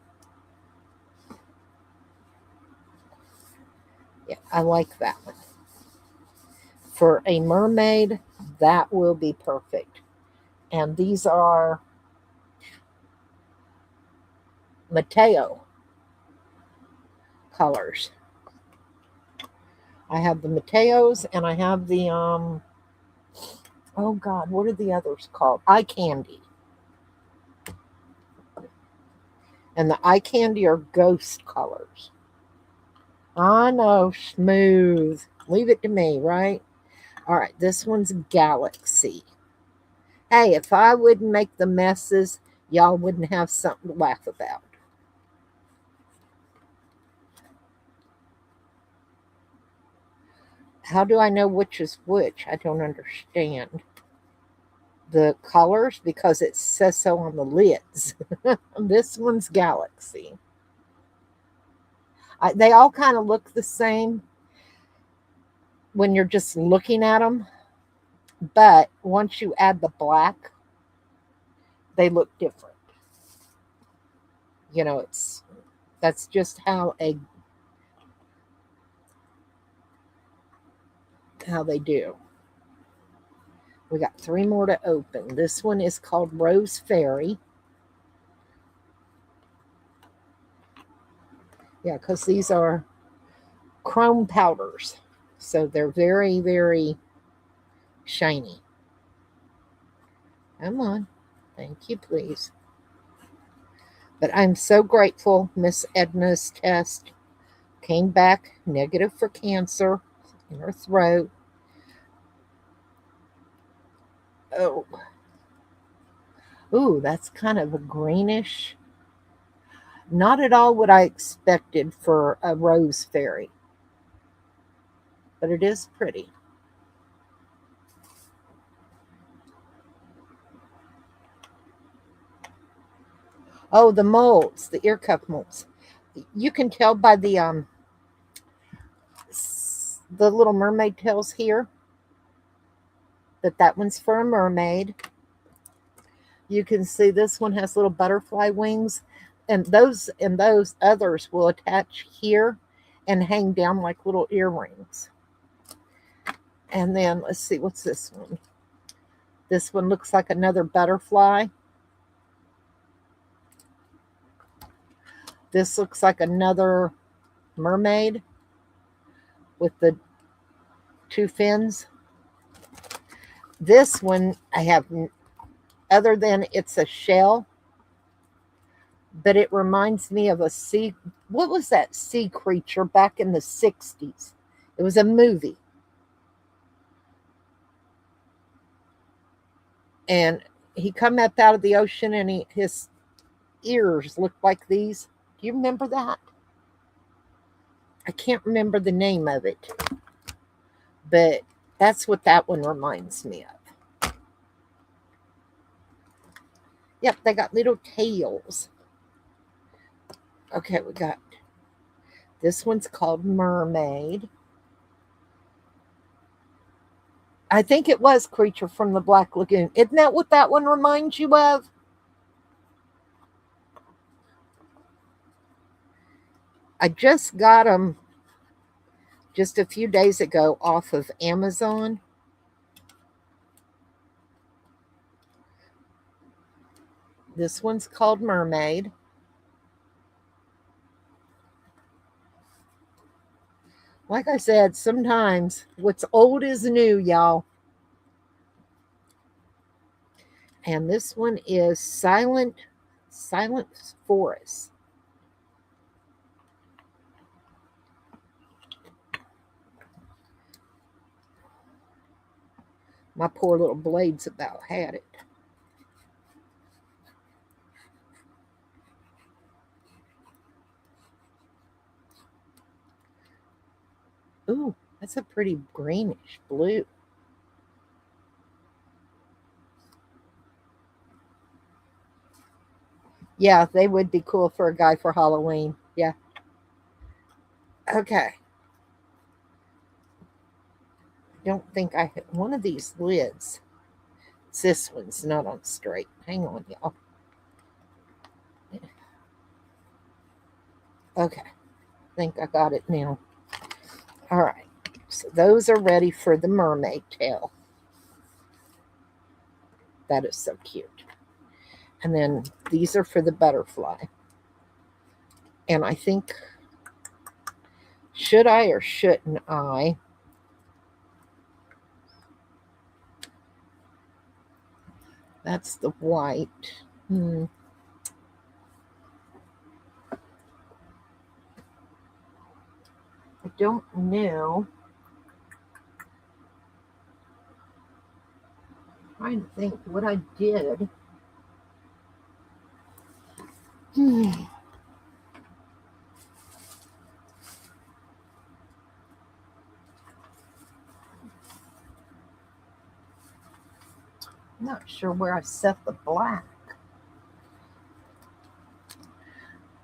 Yeah, I like that one. For a mermaid, that will be perfect. And these are Mateo colors. I have the Mateos and I have the oh god, what are the others called? Eye candy. And the eye candy are ghost colors. I know, smooth. Leave it to me, right? All right, this one's Galaxy. Hey, if I wouldn't make the messes, y'all wouldn't have something to laugh about. How do I know which is which? I don't understand. The colors, because it says so on the lids. This one's Galaxy. They all kind of look the same when you're just looking at them, but once you add the black, they look different. It's that's just how they do. We got three more to open. This one is called Rose Fairy. Yeah, because these are chrome powders. So they're very, very shiny. Come on. Thank you, please. But I'm so grateful Miss Edna's test came back negative for cancer in her throat. Oh, ooh, that's kind of a greenish. Not at all what I expected for a rose fairy, but it is pretty. Oh, the molds, the ear cuff molds. You can tell by the little mermaid tails here that one's for a mermaid. You can see this one has little butterfly wings, and those others will attach here and hang down like little earrings. And then let's see, what's this one? This one looks like another butterfly. This looks like another mermaid with the two fins. This one I have, other than it's a shell, but it reminds me of a sea. What was that sea creature back in the 60s? It was a movie. And he come up out of the ocean and his ears looked like these. Do you remember that? I can't remember the name of it, but that's what that one reminds me of. Yep, they got little tails. Okay, we got this one's called Mermaid. I think it was Creature from the Black Lagoon. Isn't that what that one reminds you of? I just got them just a few days ago off of Amazon. This one's called Mermaid. Like I said, sometimes what's old is new, y'all. And this one is Silent Forest. My poor little blades about had it. Ooh, that's a pretty greenish blue. Yeah, they would be cool for a guy for Halloween. Yeah. Okay. Don't think I hit one of these lids. This one's not on straight. Hang on, y'all. Okay. I think I got it now. All right. So those are ready for the mermaid tail. That is so cute. And then these are for the butterfly. And I think, should I or shouldn't I? That's the white. Hmm. I don't know. I'm trying to think what I did. Hmm. I'm not sure where I set the black.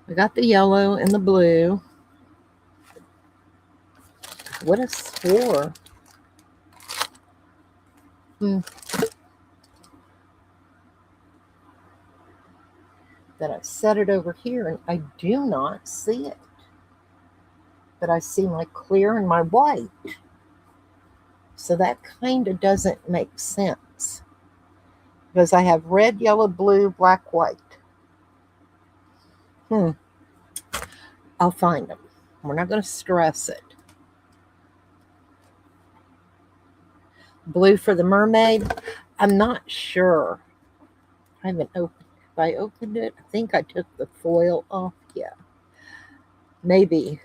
I got the yellow and the blue. What is for? Hmm. That I set it over here and I do not see it. But I see my clear and my white. So that kind of doesn't make sense. Because I have red, yellow, blue, black, white. Hmm. I'll find them. We're not going to stress it. Blue for the mermaid. I'm not sure. I haven't opened. If I opened it, I think I took the foil off. Yeah, maybe.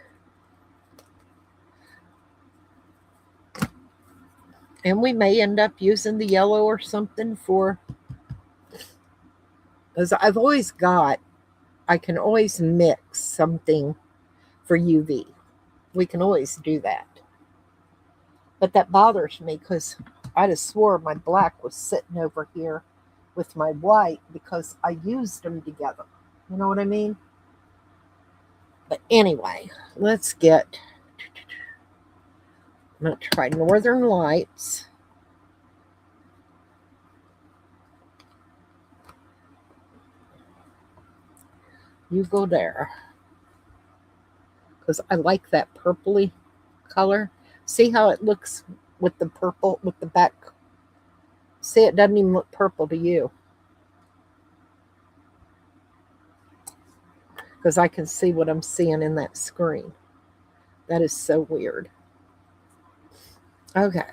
And we may end up using the yellow or something for, because I've always got, I can always mix something for UV. We can always do that. But that bothers me because I just swore my black was sitting over here with my white because I used them together. You know what I mean? But anyway, let's get, I'm going to try Northern Lights. You go there. Because I like that purpley color. See how it looks with the purple, with the back. See, it doesn't even look purple to you. Because I can see what I'm seeing in that screen. That is so weird. Okay.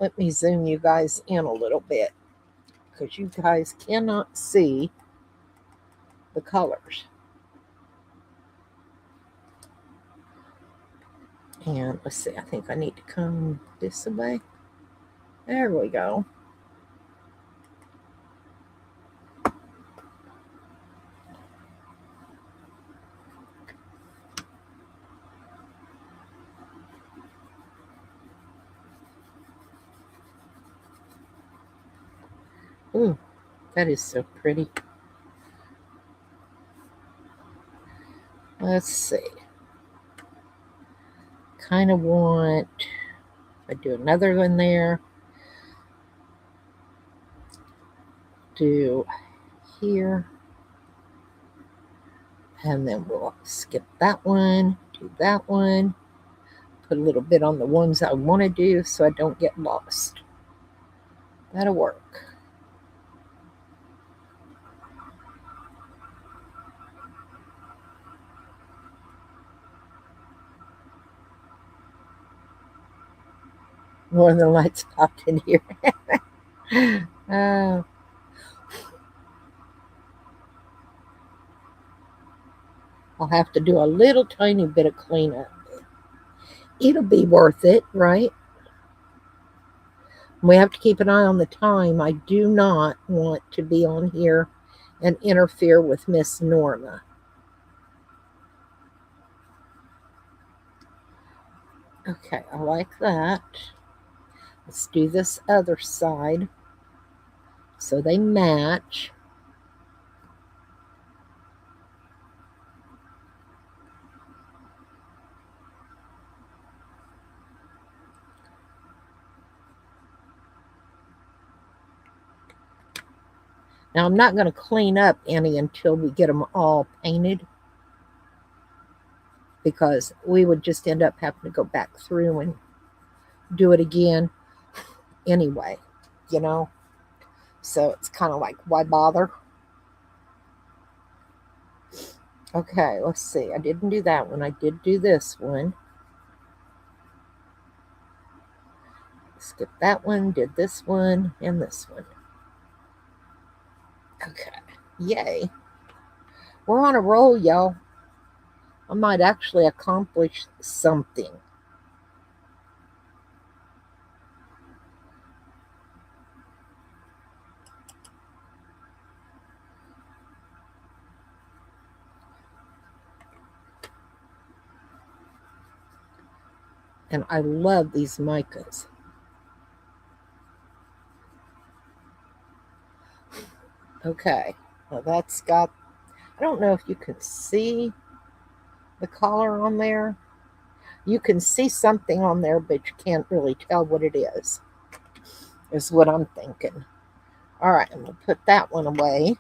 Let me zoom you guys in a little bit because you guys cannot see the colors. And let's see, I think I need to come this way. There we go. Ooh, that is so pretty. Let's see. Kind of want, I do another one there. Do here. And then we'll skip that one, do that one. Put a little bit on the ones I want to do so I don't get lost. That'll work. Northern Lights popped in here. uh, I'll have to do a little tiny bit of cleanup. It'll be worth it, right? We have to keep an eye on the time. I do not want to be on here and interfere with Miss Norma. Okay, I like that. Let's do this other side so they match. Now, I'm not going to clean up any until we get them all painted because we would just end up having to go back through and do it again anyway, you know? So it's kind of like, why bother? Okay, let's see. I didn't do that one. I did do this one. Skip that one, did this one, and this one. Okay, yay. We're on a roll, y'all. I might actually accomplish something. And I love these micas. Okay, well, that's got, I don't know if you can see the color on there. You can see something on there, but you can't really tell what it is what I'm thinking. All right, I'm going to put that one away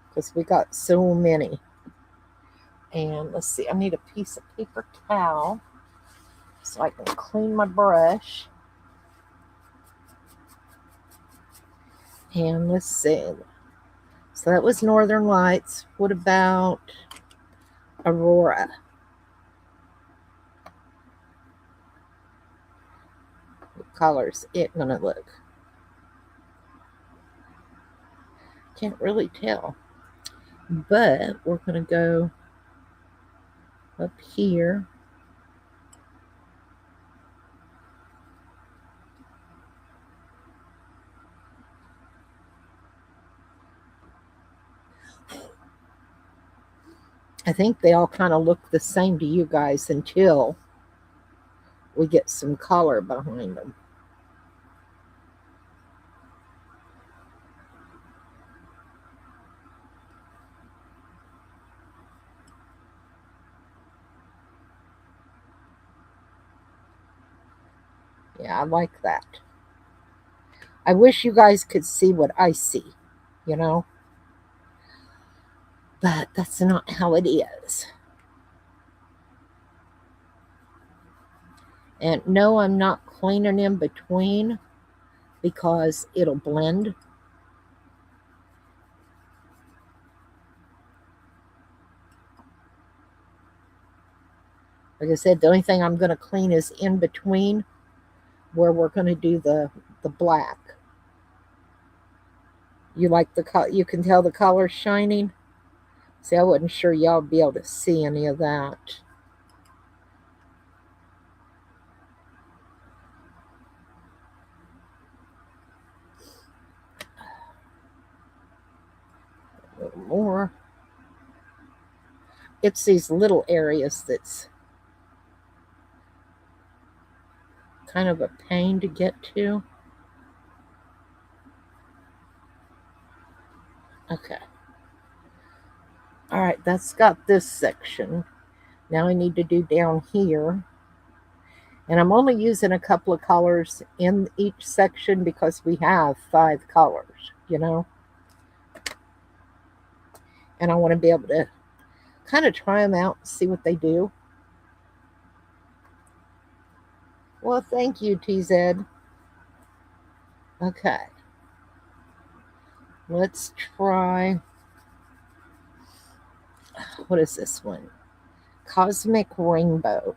because we got so many. And let's see, I need a piece of paper towel so I can clean my brush. And let's see. So that was Northern Lights. What about Aurora? What color's it gonna look? Can't really tell. But we're gonna go up here. I think they all kind of look the same to you guys until we get some color behind them. Yeah, I like that. I wish you guys could see what I see, you know? But that's not how it is. And no, I'm not cleaning in between because it'll blend. Like I said, the only thing I'm going to clean is in between where we're going to do the black. You like the color? You can tell the color shining. See, I wasn't sure y'all would be able to see any of that. A little more. It's these little areas that's kind of a pain to get to. Okay. All right, that's got this section. Now I need to do down here. And I'm only using a couple of colors in each section because we have 5 colors, you know? And I want to be able to kind of try them out and see what they do. Well, thank you, TZ. Okay. Let's try, what is this one? Cosmic Rainbow.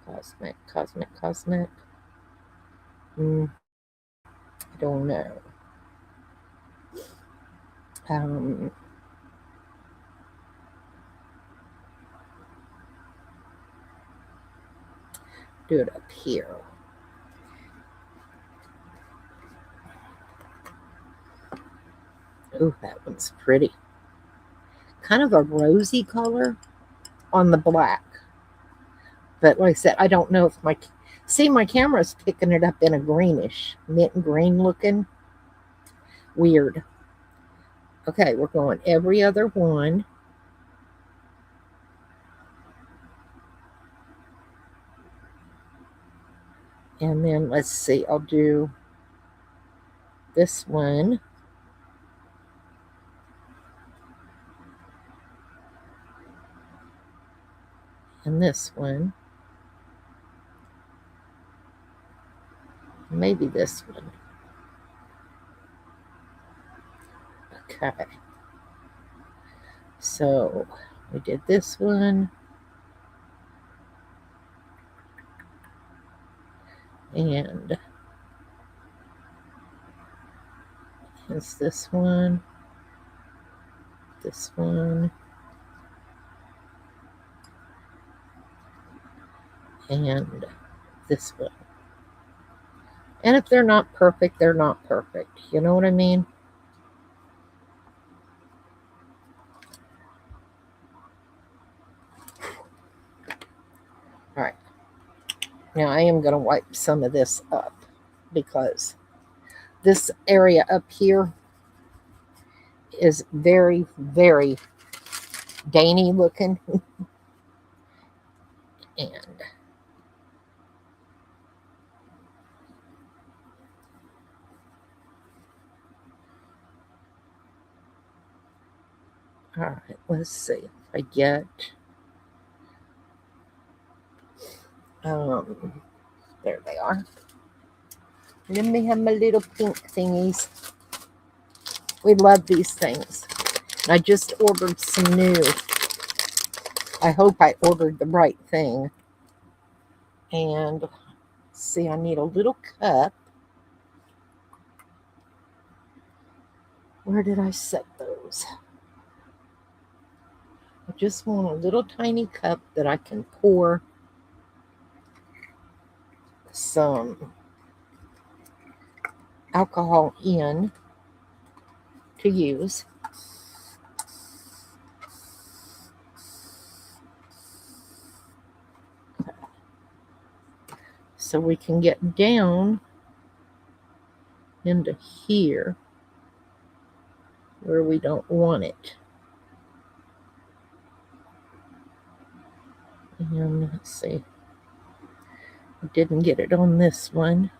Cosmic. I don't know. Um, do it up here. Oh, that one's pretty. Kind of a rosy color on the black. But like I said, I don't know if my camera's picking it up in a greenish, mint green looking. Weird. Okay, we're going every other one. And then let's see, I'll do this one. And this one. Maybe this one. Okay. So we did this one. And it's this one. This one. And this one. And if they're not perfect, they're not perfect. You know what I mean? All right. Now I am going to wipe some of this up because this area up here is very, very dainty looking. And all right, let's see if I get um there they are. Let me have my little pink thingies. We love these things. I just ordered some new. I hope I ordered the right thing. And see, I need a little cup. Where did I set those? I just want a little tiny cup that I can pour some alcohol in to use. So we can get down into here where we don't want it. And let's see, I didn't get it on this one.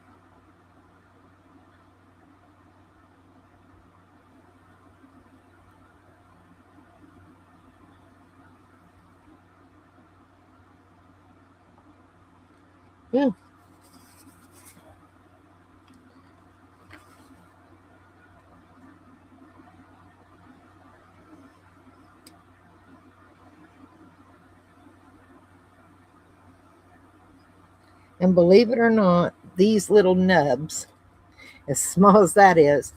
Yeah. And believe it or not, these little nubs, as small as that is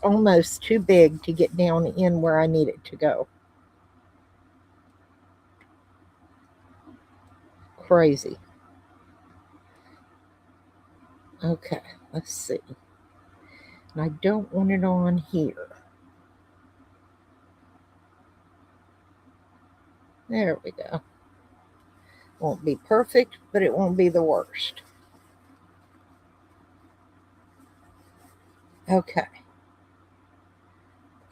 almost too big to get down in where I need it to go. Crazy. Okay, let's see. And I don't want it on here. There we go. Won't be perfect, but it won't be the worst. Okay.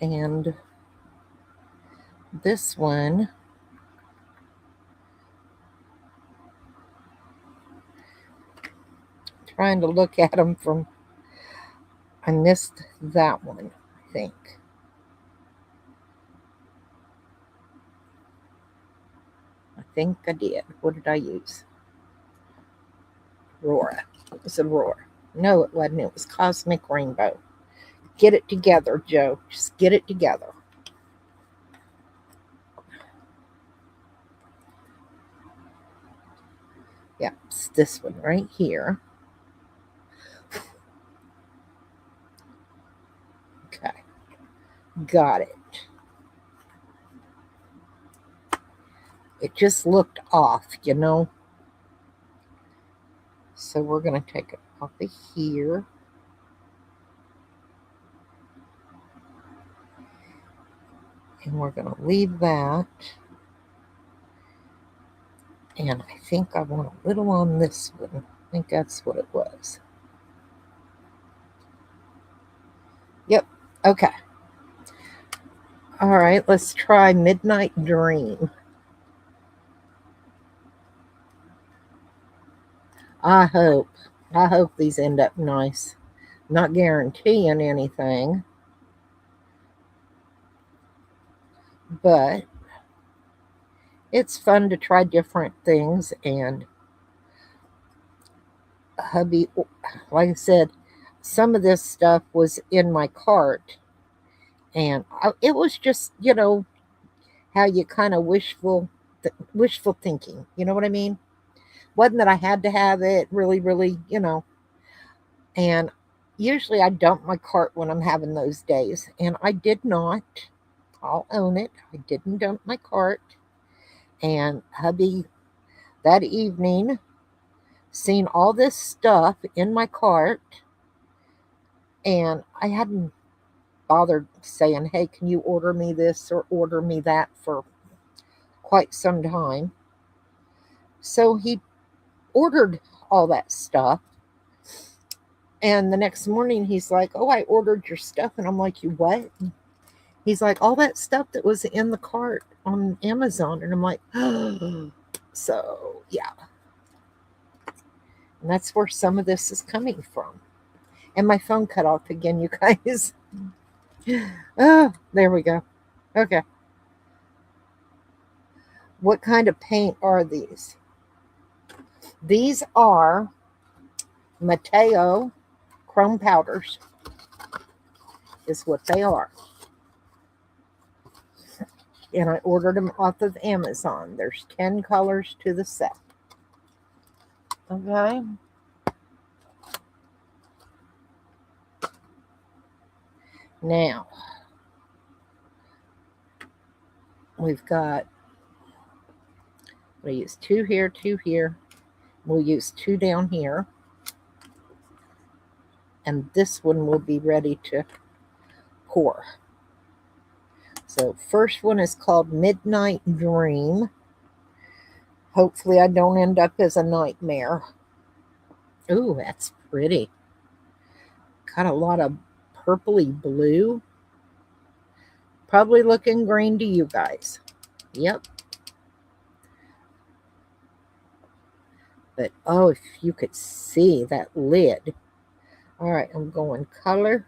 And this one, trying to look at them from, I missed that one, I think. I think I did. What did I use? Aurora. It was Aurora. No, it wasn't. It was Cosmic Rainbow. Get it together, Joe. Just get it together. Yeah, it's this one right here. Okay. Got it. It just looked off, you know. So we're going to take it off of here. And we're going to leave that. And I think I want a little on this one. I think that's what it was. Yep. Okay. All right, let's try Midnight Dream. I hope. I hope these end up nice. Not guaranteeing anything, but it's fun to try different things. And hubby, like I said, some of this stuff was in my cart, and it was just, how you kind of wishful thinking. You know what I mean? Wasn't that I had to have it really, really, And usually I dump my cart when I'm having those days, and I did not. I'll own it. I didn't dump my cart. And hubby that evening seen all this stuff in my cart, and I hadn't bothered saying, "Hey, can you order me this or order me that?" for quite some time. So he ordered all that stuff. And the next morning he's like, "Oh, I ordered your stuff." And I'm like, "You what?" He's like, "All that stuff that was in the cart on Amazon." And I'm like, so yeah. And that's where some of this is coming from. And my phone cut off again, you guys. Oh, there we go. Okay. What kind of paint are these? These are Mateo chrome powders, is what they are. And I ordered them off of Amazon. There's 10 colors to the set. Okay. Now, we've got, we'll use two here, two here. We'll use two down here. And this one will be ready to pour. So first one is called Midnight Dream. Hopefully I don't end up as a nightmare. Ooh, that's pretty. Got a lot of purpley blue. Probably looking green to you guys. Yep. But oh, if you could see that lid. All right, I'm going color.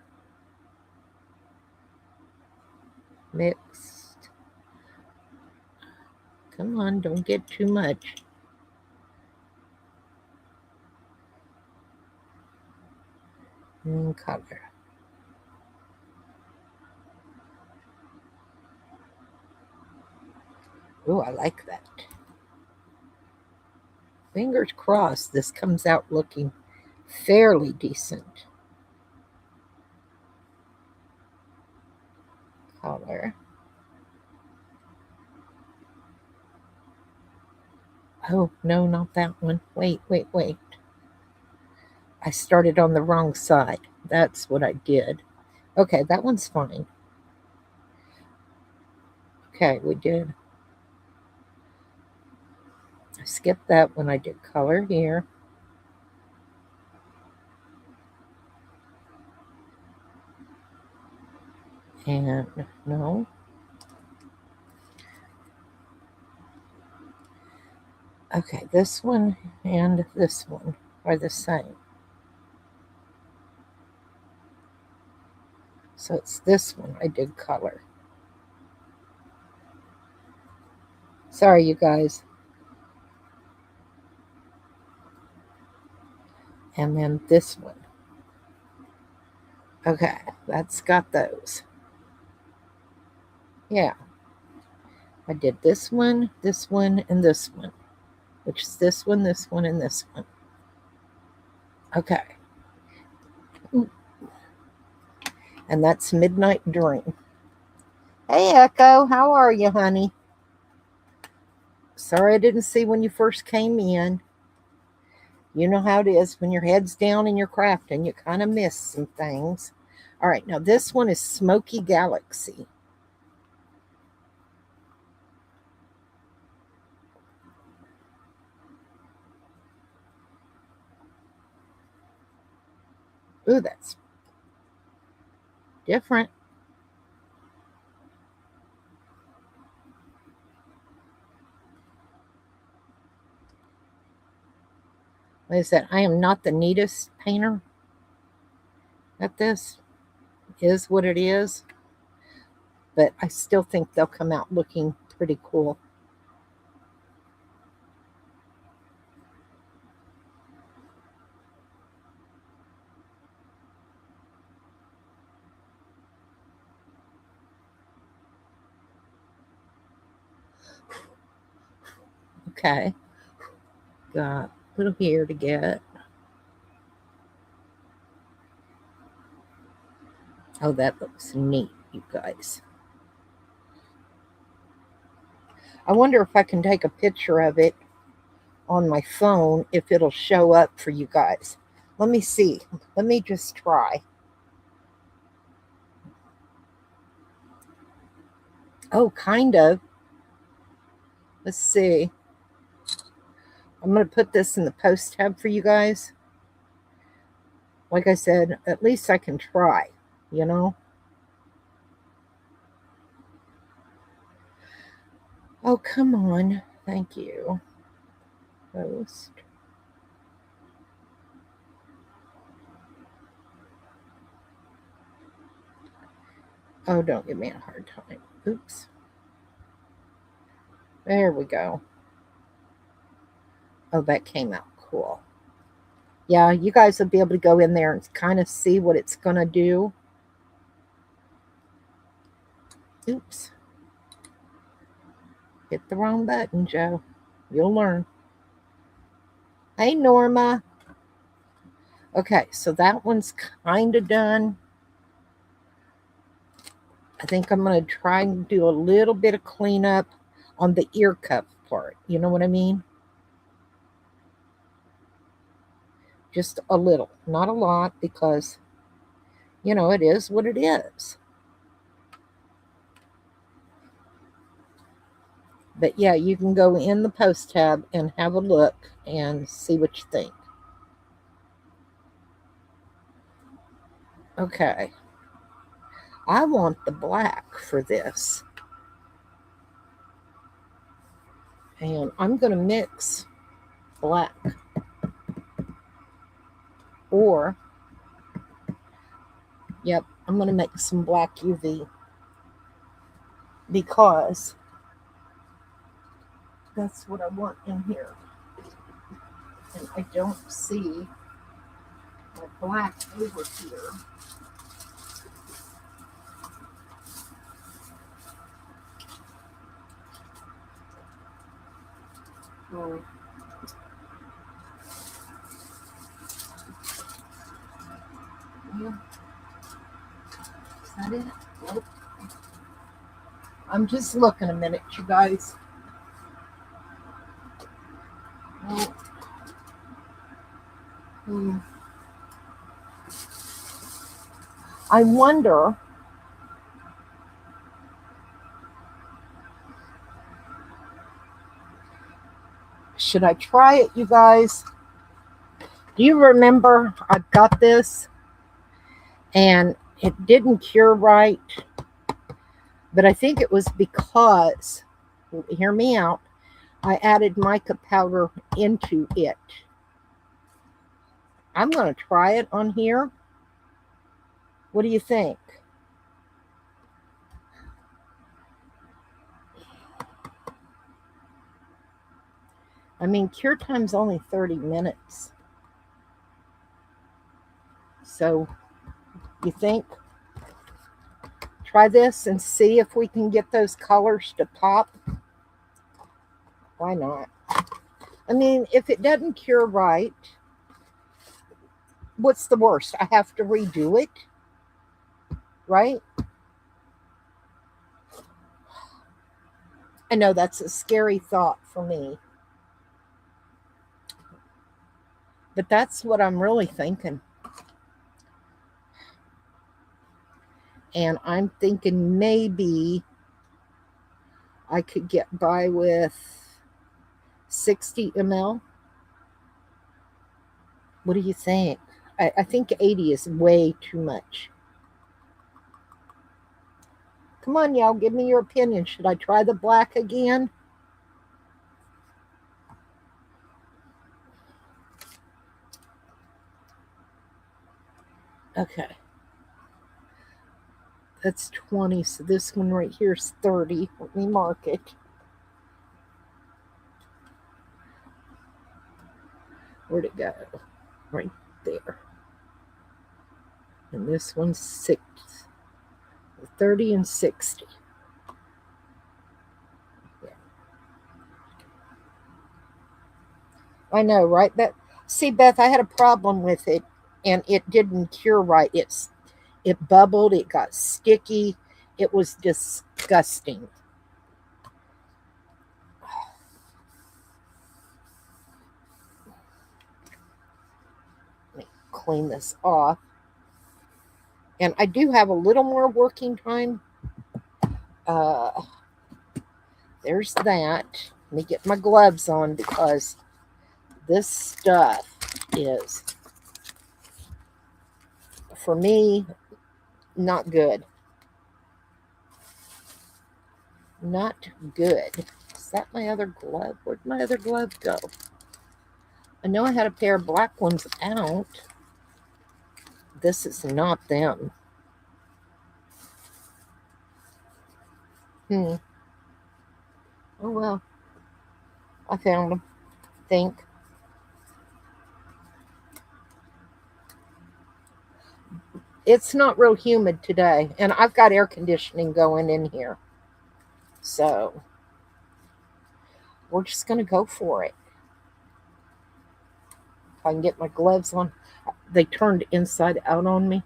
Mixed. Come on, don't get too much. And color. Oh, I like that. Fingers crossed this comes out looking fairly decent. Color. Oh, no, not that one. Wait, wait, wait. I started on the wrong side. That's what I did. Okay, that one's fine. Okay, we did. I skipped that when I did color here. And no. Okay, this one and this one are the same. So it's this one I did color. Sorry, you guys. And then this one. Okay, that's got those. Yeah. I did this one, and this one, which is this one, and this one. Okay. And that's Midnight Dream. Hey, Echo, how are you, honey? Sorry I didn't see when you first came in. You know how it is when your head's down in your crafting, you kind of miss some things. All right, now this one is Smoky Galaxy. Ooh, that's different. Like I said, I am not the neatest painter at this. Is what it is. But I still think they'll come out looking pretty cool. Okay, got a little here to get. Oh, that looks neat, you guys. I wonder if I can take a picture of it on my phone, if it'll show up for you guys. Let me see. Let me just try. Oh, kind of. Let's see. I'm going to put this in the post tab for you guys. Like I said, at least I can try, you know? Oh, come on. Thank you. Post. Oh, don't give me a hard time. Oops. There we go. Oh, that came out cool. Yeah, you guys will be able to go in there and kind of see what it's going to do. Oops. Hit the wrong button, Joe. You'll learn. Hey, Norma. Okay, so that one's kind of done. I think I'm going to try and do a little bit of cleanup on the ear cuff part. You know what I mean? Just a little, not a lot, because, you know, it is what it is. But yeah, you can go in the post tab and have a look and see what you think. Okay. I want the black for this. And I'm going to mix black. Or, yep, I'm going to make some black UV. Because that's what I want in here. And I don't see a black over here. Oh. Yeah. Is that it? Nope. I'm just looking a minute, you guys. Nope. I wonder should I try it, you guys? Do you remember I got this and it didn't cure right? But I think it was because, hear me out, I added mica powder into it. I'm going to try it on here. What do you think? I mean, cure time's only 30 minutes. So, you think? Try this and see if we can get those colors to pop. Why not? I mean, if it doesn't cure right, what's the worst? I have to redo it, right? I know that's a scary thought for me. But that's what I'm really thinking. And I'm thinking maybe I could get by with 60 ml. What do you think? I think 80 is way too much. Come on, y'all, give me your opinion. Should I try the black again? Okay, that's 20. So this one right here is 30. Let me mark it. Where'd it go? Right there. And this one's 6. 30 and 60. Yeah. I know, right? See, Beth, I had a problem with it, and it didn't cure right. It bubbled. It got sticky. It was disgusting. Let me clean this off. And I do have a little more working time. Uh, there's that. Let me get my gloves on because this stuff is, for me, not good. Not good. Is that my other glove? Where'd my other glove go? I know I had a pair of black ones out. This is not them. Hmm. Oh well. I found them. Think. It's not real humid today, and I've got air conditioning going in here. So we're just gonna go for it. If I can get my gloves on. They turned inside out on me.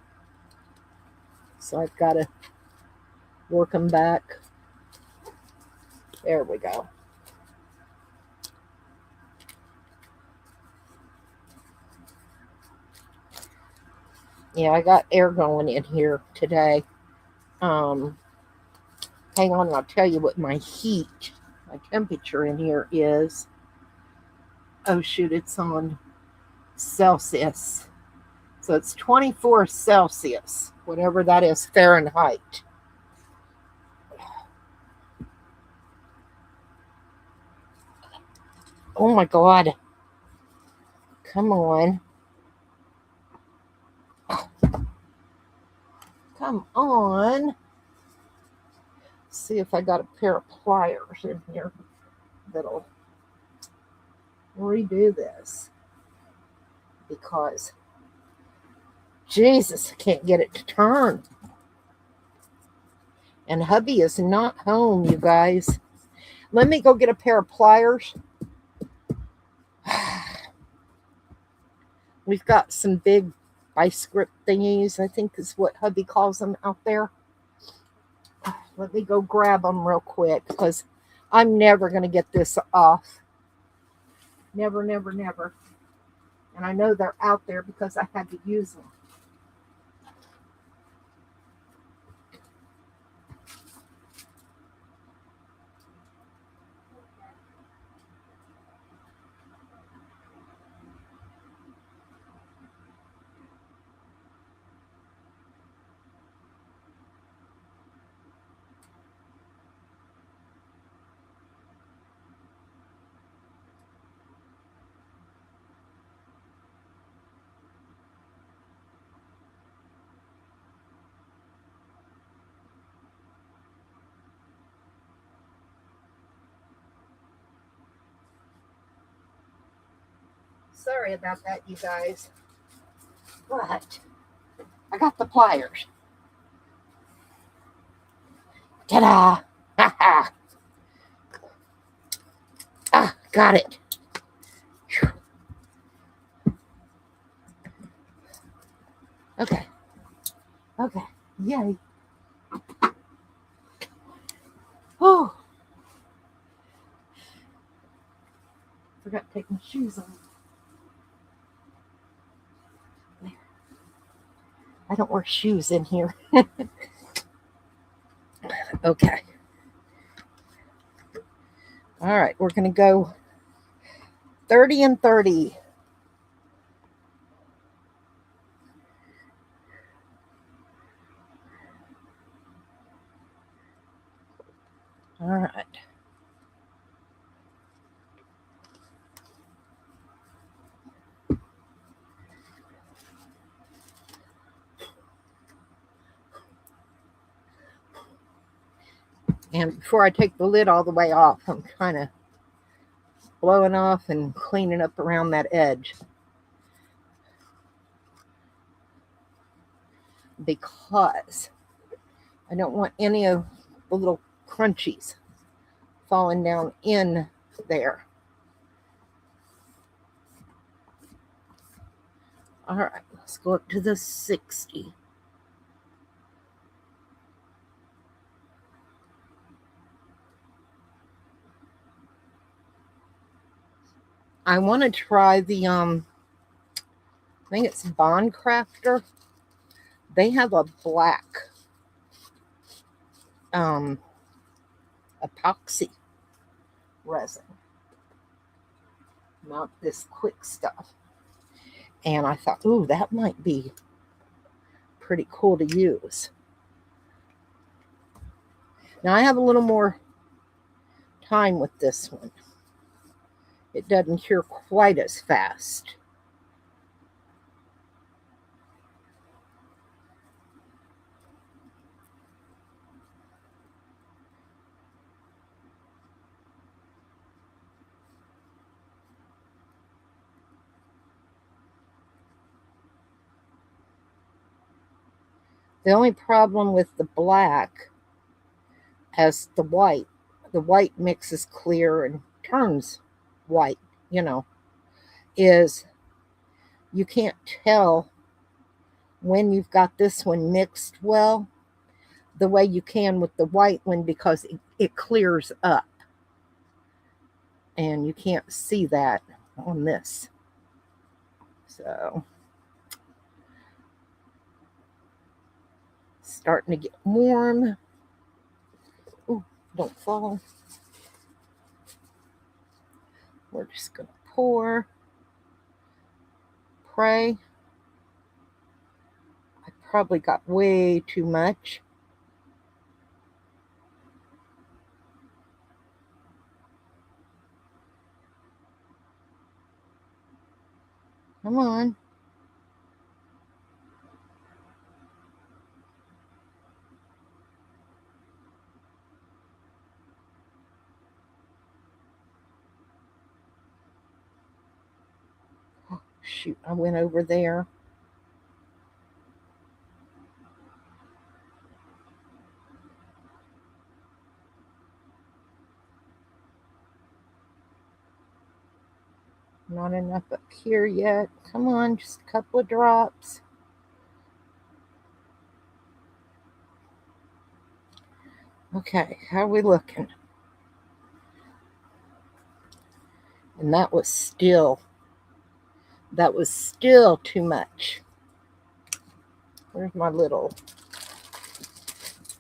So I've got to work them back. There we go. Yeah, I got air going in here today. Um, Hang on, I'll tell you what my temperature in here is. Oh shoot, it's on Celsius. So it's 24 Celsius, whatever that is Fahrenheit. Oh my God. Come on. Come on. See if I got a pair of pliers in here that'll redo this. Because, Jesus, I can't get it to turn. And hubby is not home, you guys. Let me go get a pair of pliers. We've got some big vice grip thingies, I think is what hubby calls them out there. Let me go grab them real quick because I'm never going to get this off. Never, never, never. And I know they're out there because I had to use them. Sorry about that, you guys. But I got the pliers. Ta-da! Ha ha! Ah, got it. Okay. Okay. Yay. Oh, forgot to take my shoes off. I don't wear shoes in here. Okay. All right, we're going to go 30 and 30. All right. And before I take the lid all the way off, I'm kind of blowing off and cleaning up around that edge, because I don't want any of the little crunchies falling down in there. All right, let's go up to the 60. I want to try the I think it's Bond Crafter. They have a black um epoxy resin, not this quick stuff. And I thought, ooh, that might be pretty cool to use. Now I have a little more time with this one. It doesn't cure quite as fast. The only problem with the black as the white mixes clear and turns white, is you can't tell when you've got this one mixed well the way you can with the white one, because it clears up. And you can't see that on this. So, starting to get warm. Ooh, don't fall. We're just going to pour. Pray. I probably got way too much. Come on. Oh, shoot, I went over there. Not enough up here yet. Come on, just a couple of drops. Okay, how are we looking? And that was still too much. Where's my little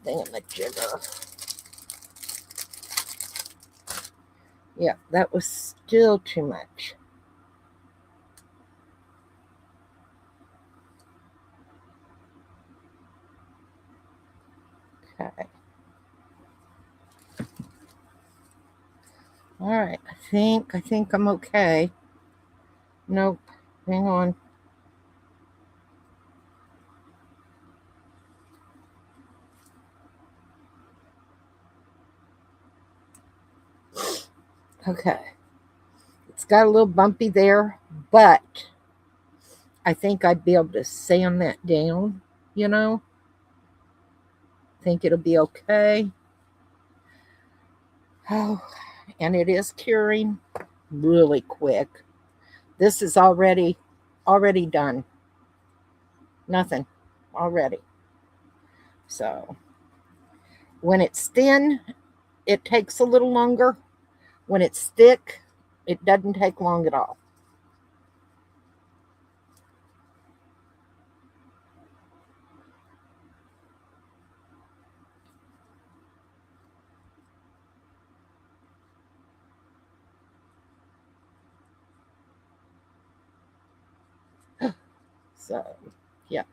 thingamajigger? Yeah, that was still too much. Okay. All right, I think I'm okay. Nope, hang on. Okay. It's got a little bumpy there, but I think I'd be able to sand that down, I think it'll be okay. Oh, and it is curing really quick. This is already done. Nothing already. So when it's thin, it takes a little longer. When it's thick, it doesn't take long at all. So, yeah,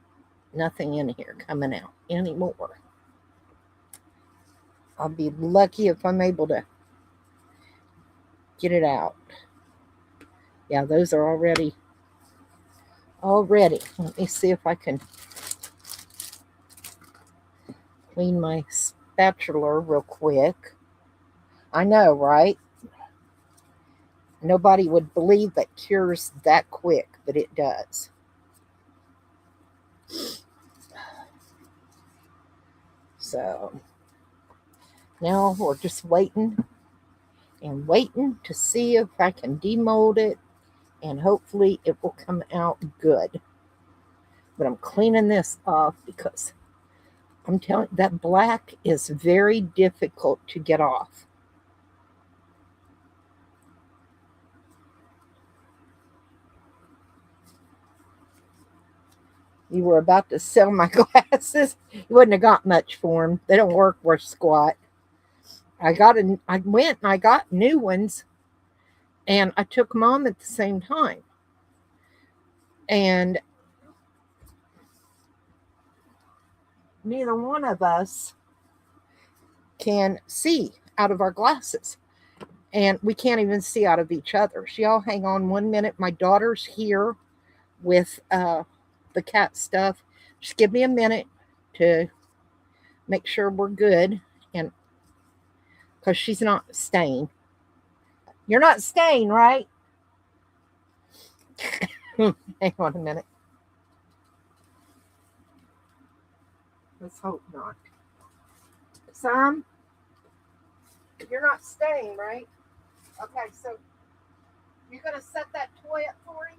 nothing in here coming out anymore. I'll be lucky if I'm able to get it out. Yeah, those are already. Let me see if I can clean my spatula real quick. I know, right? Nobody would believe that cures that quick, but it does. So now we're just waiting and waiting to see if I can demold it, and hopefully it will come out good. But I'm cleaning this off because I'm telling you, that black is very difficult to get off. You were about to sell my glasses. You wouldn't have got much for them. They don't work worth squat. I went and I got new ones, and I took them on at the same time. And neither one of us can see out of our glasses. And we can't even see out of each other. Y'all hang on 1 minute. My daughter's here with the cat stuff. Just give me a minute to make sure we're good. And because she's not staying. You're not staying, right? Hang on a minute. Let's hope not. Sam, you're not staying, right? Okay, so you're going to set that toy up for him?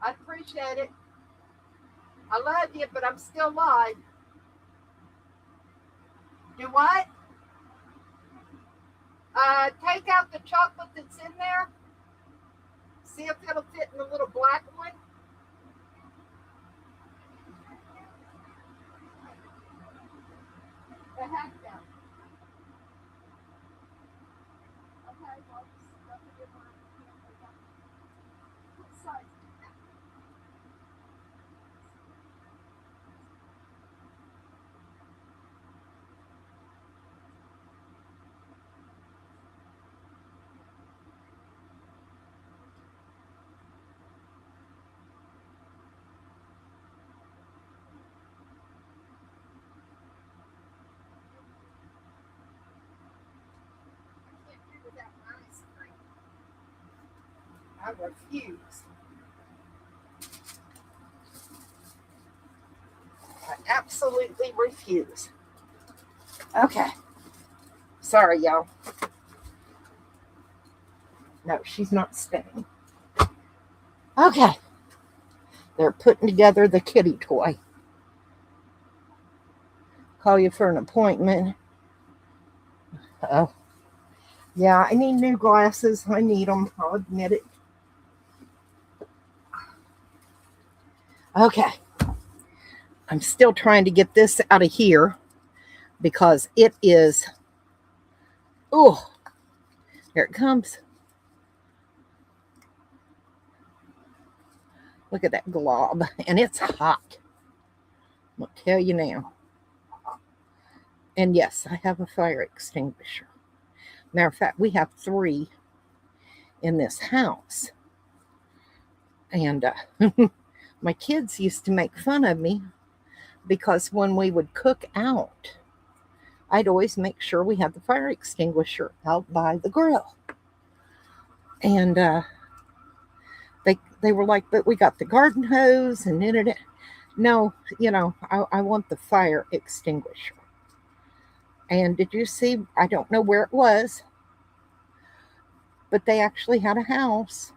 I appreciate it. I love you, but I'm still live. Do what? Take out the chocolate that's in there. See if it'll fit in the little black one. The heck down. Okay, well, don't forget my what size is that? I can't do without ice cream. I refuse. I absolutely refuse. Okay. Sorry, y'all. No, she's not staying. Okay. They're putting together the kitty toy. Call you for an appointment. Oh, yeah, I need new glasses. I need them. I'll admit it. Okay. I'm still trying to get this out of here because it is. Oh, here it comes. Look at that glob. And it's hot. I'll tell you now. And yes, I have a fire extinguisher. Matter of fact, we have 3 in this house. And my kids used to make fun of me because when we would cook out, I'd always make sure we had the fire extinguisher out by the grill. And they were like, but we got the garden hose and it. No, I want the fire extinguisher. And did you see? I don't know where it was, but they actually had a house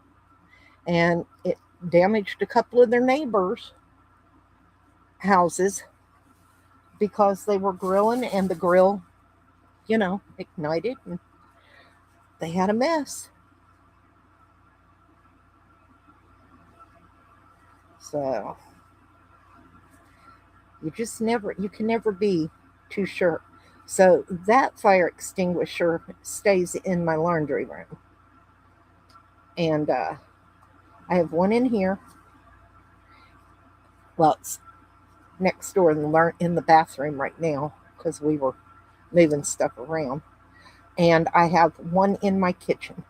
and it damaged a couple of their neighbors' houses because they were grilling and the grill, ignited and they had a mess. So you can never be too sure. So that fire extinguisher stays in my laundry room. And I have one in here. Well, it's next door in the bathroom right now because we were moving stuff around. And I have one in my kitchen.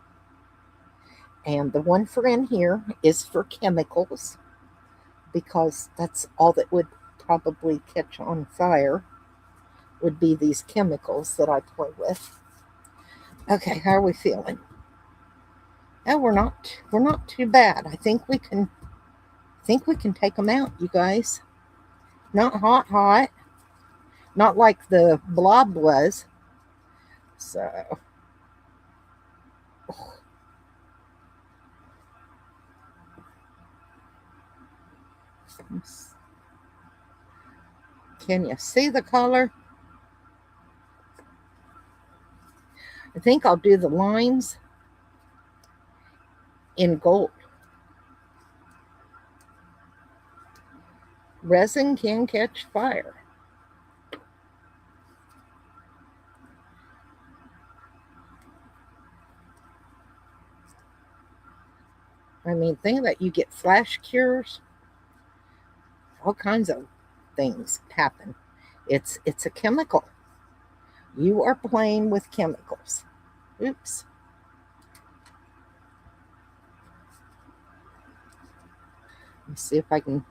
And the one for in here is for chemicals. because that's all that would probably catch on fire would be these chemicals that I play with. Okay, how are we feeling? Oh, we're not too bad. I think we can take them out, you guys. Not hot, hot. Not like the blob was. So, can you see the color? I think I'll do the lines in gold. Resin can catch fire. I mean, think that you get flash cures, all kinds of things happen. It's a chemical. You are playing with chemicals. Oops. Let's see if I can.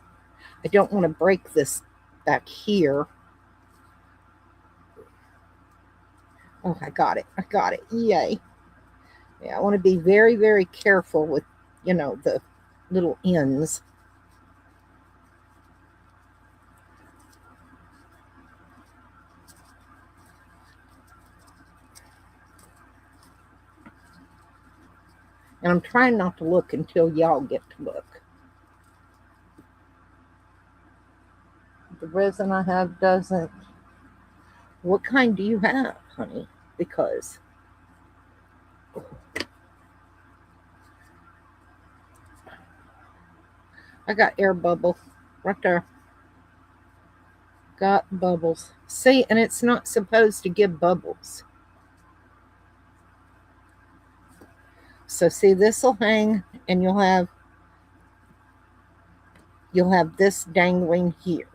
I don't want to break this back here. Oh, I got it. I got it. Yay. Yeah, I want to be very, very careful with, the little ends. And I'm trying not to look until y'all get to look. The resin I have doesn't. What kind do you have, honey? Because I got air bubble right there. Got bubbles. See, and it's not supposed to give bubbles. So see, this will hang, and you'll have this dangling here.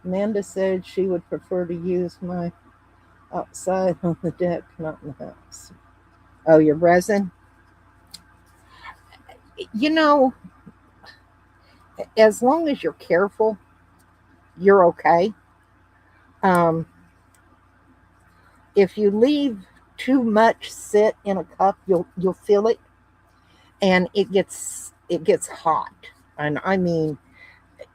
Amanda said she would prefer to use my outside on the deck, not in the house. Oh, your resin? You know, as long as you're careful, you're okay. Um, if you leave too much sit in a cup, you'll feel it, and it gets hot, and I mean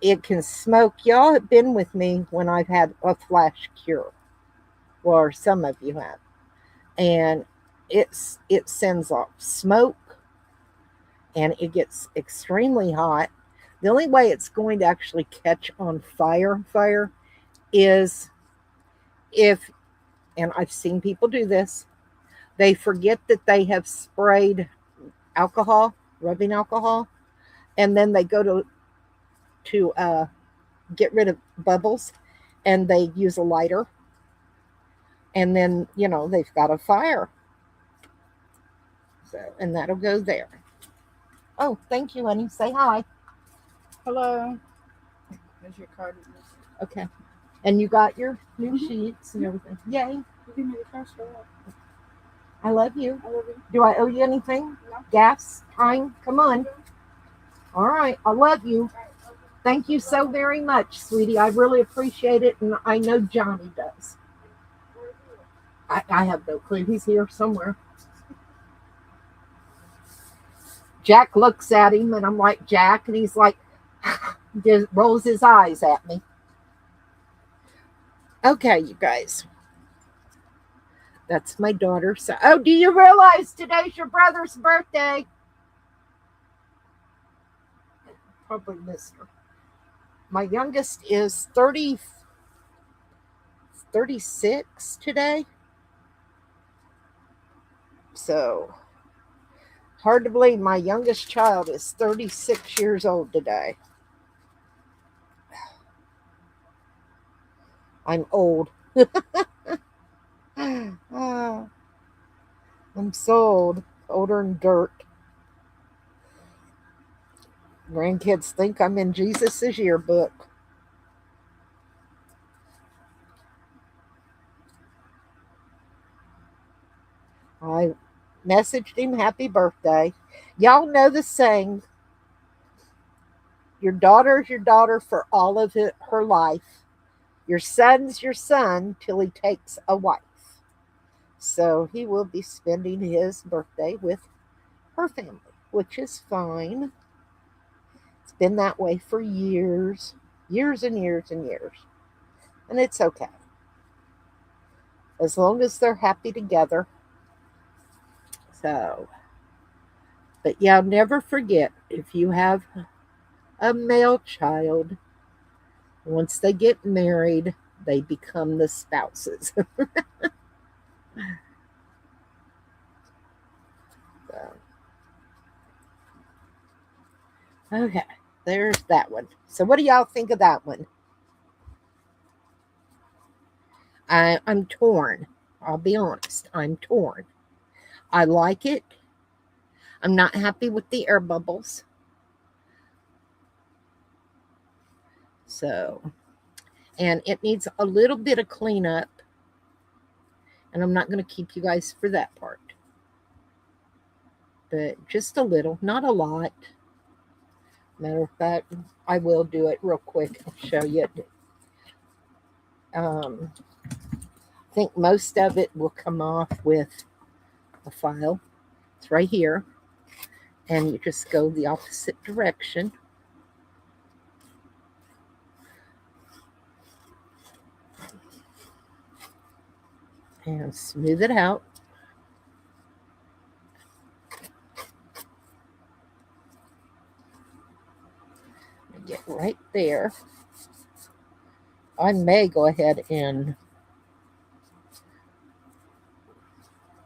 it can smoke. Y'all have been with me when I've had a flash cure, or some of you have, and it sends off smoke, and it gets extremely hot. The only way it's going to actually catch on fire is if, and I've seen people do this, they forget that they have sprayed alcohol, rubbing alcohol, and then they go to get rid of bubbles, and they use a lighter, and then they've got a fire. So, and that'll go there. Oh, thank you, honey. Say hi. Hello. There's your card. Okay. And you got your new sheets and everything. Yay. You give me the cash for what? I love you. I love you. Do I owe you anything? No. Gas? Time? Come on. All right. I love you. Thank you so very much, sweetie. I really appreciate it, and I know Johnny does. I have no clue. He's here somewhere. Jack looks at him, and I'm like, Jack, and he's like, just rolls his eyes at me. Okay, you guys. That's my daughter. So, oh, do you realize today's your brother's birthday? Probably missed her. My youngest is 36 today. So, hard to believe my youngest child is 36 years old today. I'm old. I'm so old. Older than dirt. Grandkids think I'm in Jesus's yearbook. I messaged him happy birthday. Y'all know the saying, your daughter's your daughter for all of her life. Your son's your son till he takes a wife. So he will be spending his birthday with her family, which is fine. It's been that way for years, years and years and years. And it's okay. As long as they're happy together. So, but yeah, never forget, if you have a male child, once they get married, they become the spouses. So, okay, there's that one. So, what do y'all think of that one? I'm torn. I'll be honest. I'm torn. I like it. I'm not happy with the air bubbles. So, and it needs a little bit of cleanup. And I'm not going to keep you guys for that part. But just a little, not a lot. Matter of fact, I will do it real quick. I'll show you. I think most of it will come off with a file. It's right here. And you just go the opposite direction. And smooth it out. Get right there. I may go ahead and...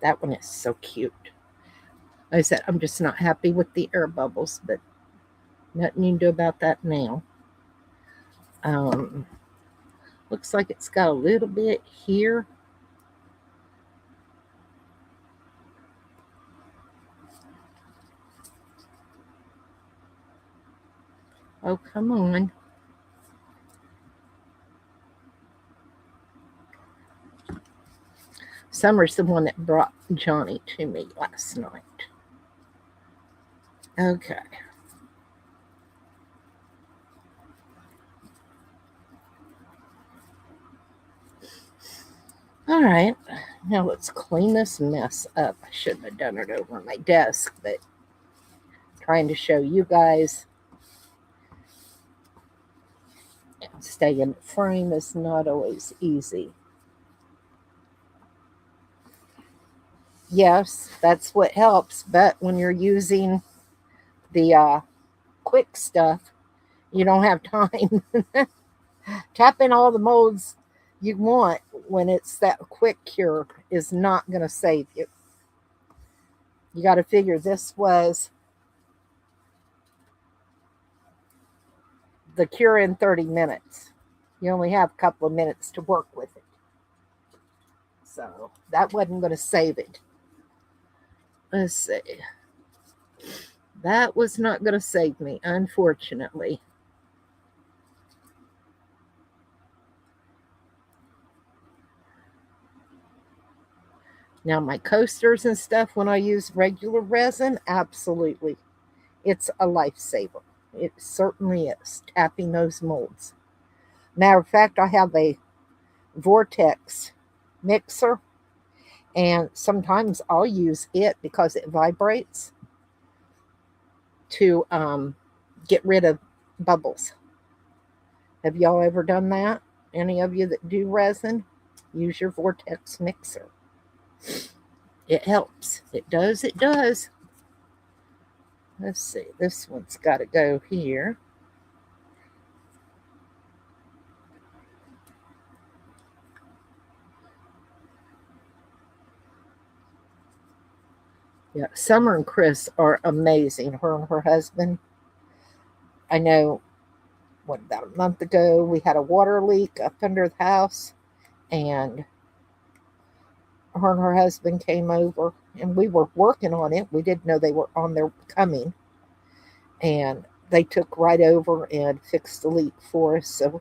That one is so cute. Like I said, I'm just not happy with the air bubbles, but nothing you can do about that now. Looks like it's got a little bit here. Oh, come on. Summer's the one that brought Johnny to me last night. Okay. All right. Now let's clean this mess up. I shouldn't have done it over my desk, but trying to show you guys. Stay in the frame is not always easy. Yes, that's what helps, but when you're using the quick stuff, you don't have time. Tap in all the molds you want when it's that quick cure is not going to save you. You got to figure this was the cure in 30 minutes. You only have a couple of minutes to work with it. So that wasn't going to save it. Let's see. That was not going to save me, unfortunately. Now, my coasters and stuff, when I use regular resin, absolutely. It's a lifesaver. It certainly is, tapping those molds. Matter of fact, I have a vortex mixer, and sometimes I'll use it because it vibrates to get rid of bubbles. Have y'all ever done that? Any of you that do resin, use your vortex mixer. It helps. It does. It does. Let's see. This one's got to go here. Yeah, Summer and Chris are amazing. Her and her husband. I know, about a month ago, we had a water leak up under the house, and her and her husband came over, and we were working on it. We didn't know they were on their coming, and they took right over and fixed the leak for us. So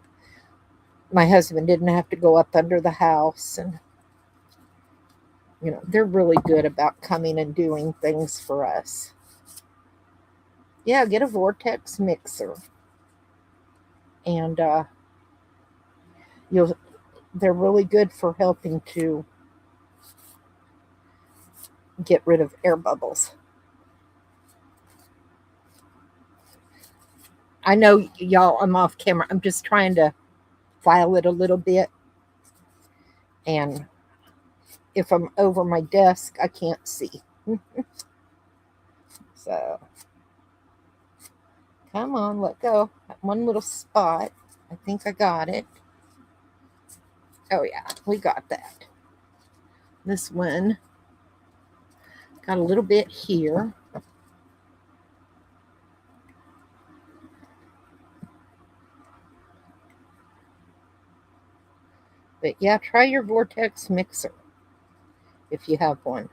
my husband didn't have to go up under the house, and They're really good about coming and doing things for us. Yeah, get a vortex mixer, and you'll. They're really good for helping to get rid of air bubbles. I know y'all. I'm off camera. I'm just trying to file it a little bit, and if I'm over my desk, I can't see. So come on, let go. That one little spot. I think I got it. Oh yeah, we got that. This one got a little bit here. But yeah, try your vortex mixer if you have one.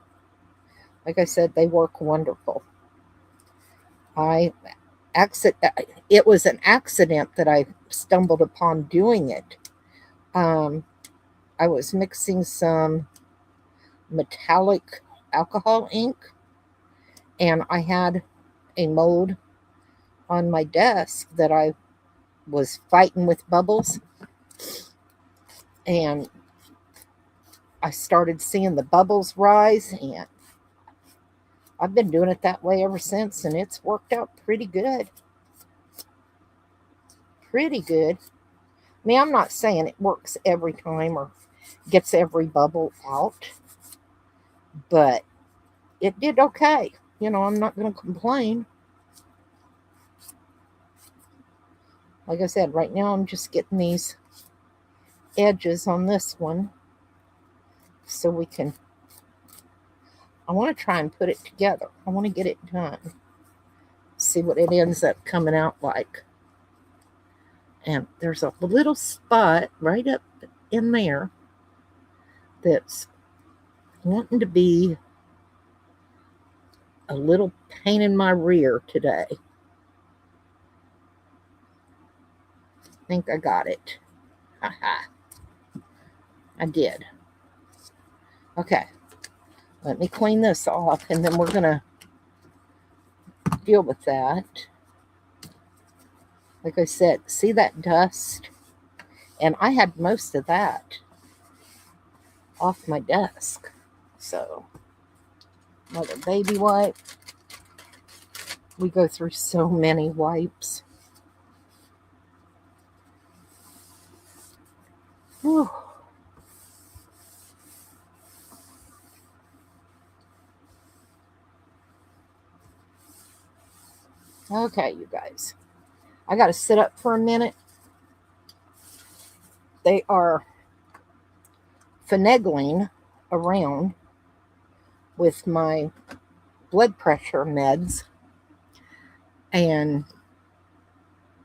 Like I said, they work wonderful. I it was an accident that I stumbled upon doing it. Um, I was mixing some metallic alcohol ink, and I had a mold on my desk that I was fighting with bubbles, and I started seeing the bubbles rise, and I've been doing it that way ever since, and it's worked out pretty good. Pretty good. I mean, I'm not saying it works every time or gets every bubble out, but it did okay. I'm not going to complain. Like I said, right now I'm just getting these edges on this one so we can. I want to try and put it together. I want to get it done. See what it ends up coming out like. And there's a little spot right up in there that's wanting to be a little pain in my rear today. I think I got it. Haha. I did. Okay. Let me clean this off, and then we're going to deal with that. Like I said, see that dust? And I had most of that off my desk. So, another baby wipe. We go through so many wipes. Whew. Okay, you guys. I got to sit up for a minute. They are finagling around with my blood pressure meds, and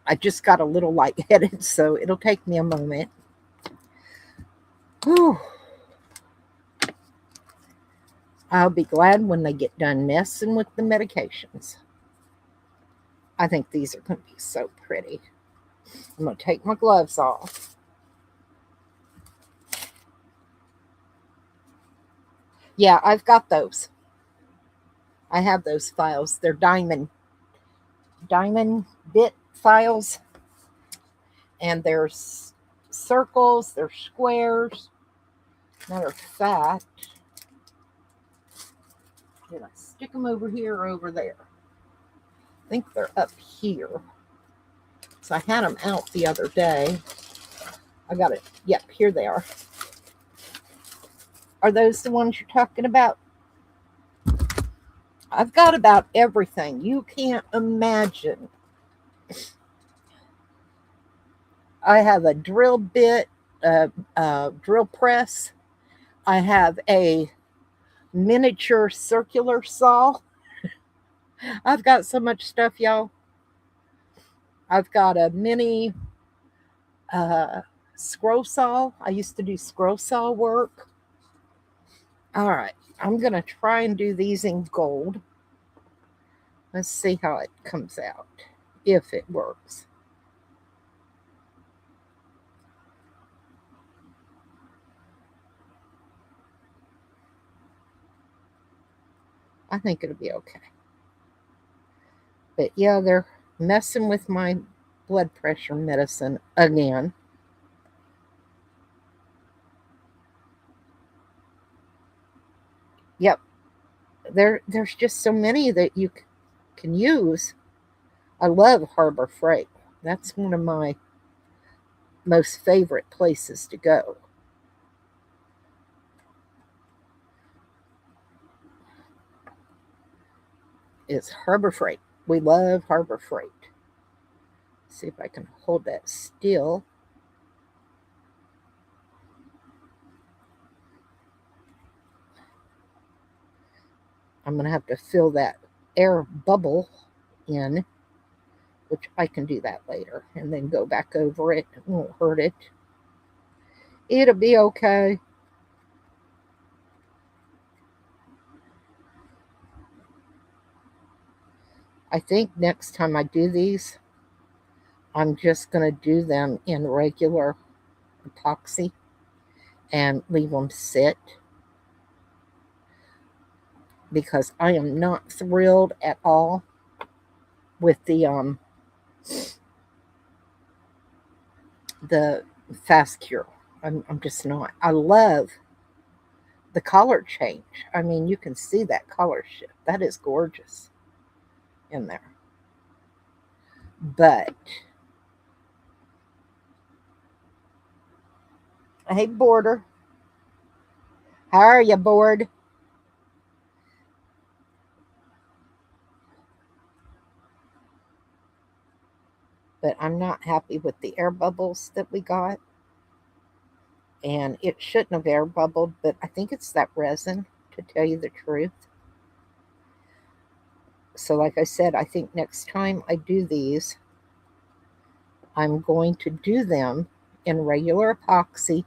I just got a little lightheaded, so it'll take me a moment. Whew. I'll be glad when they get done messing with the medications. I think these are going to be so pretty. I'm going to take my gloves off. Yeah, I've got those. I have those files. They're diamond bit files. And there's circles, there's squares. Matter of fact, did I stick them over here or over there? I think they're up here. So I had them out the other day. I got it. Yep, here they are. Are those the ones you're talking about? I've got about everything. You can't imagine. I have a drill bit, drill press. I have a miniature circular saw. I've got so much stuff, y'all. I've got a mini scroll saw. I used to do scroll saw work. All right, I'm going to try and do these in gold. Let's see how it comes out, if it works. I think it'll be okay. But yeah, they're messing with my blood pressure medicine again. Yep, there's just so many that you can use. I love Harbor Freight. That's one of my most favorite places to go. Is Harbor Freight. We love Harbor Freight. See if I can hold that still. I'm going to have to fill that air bubble in, which I can do that later and then go back over it. It won't hurt it. It'll be okay. I think next time I do these, I'm just going to do them in regular epoxy and leave them sit because I am not thrilled at all with the fast cure. I'm just not. I love the color change. I mean, you can see that color shift. That is gorgeous in there. But hey, Border, how are you, Board? But I'm not happy with the air bubbles that we got. And it shouldn't have air bubbled, but I think it's that resin, to tell you the truth. So, like I said, I think next time I do these, I'm going to do them in regular epoxy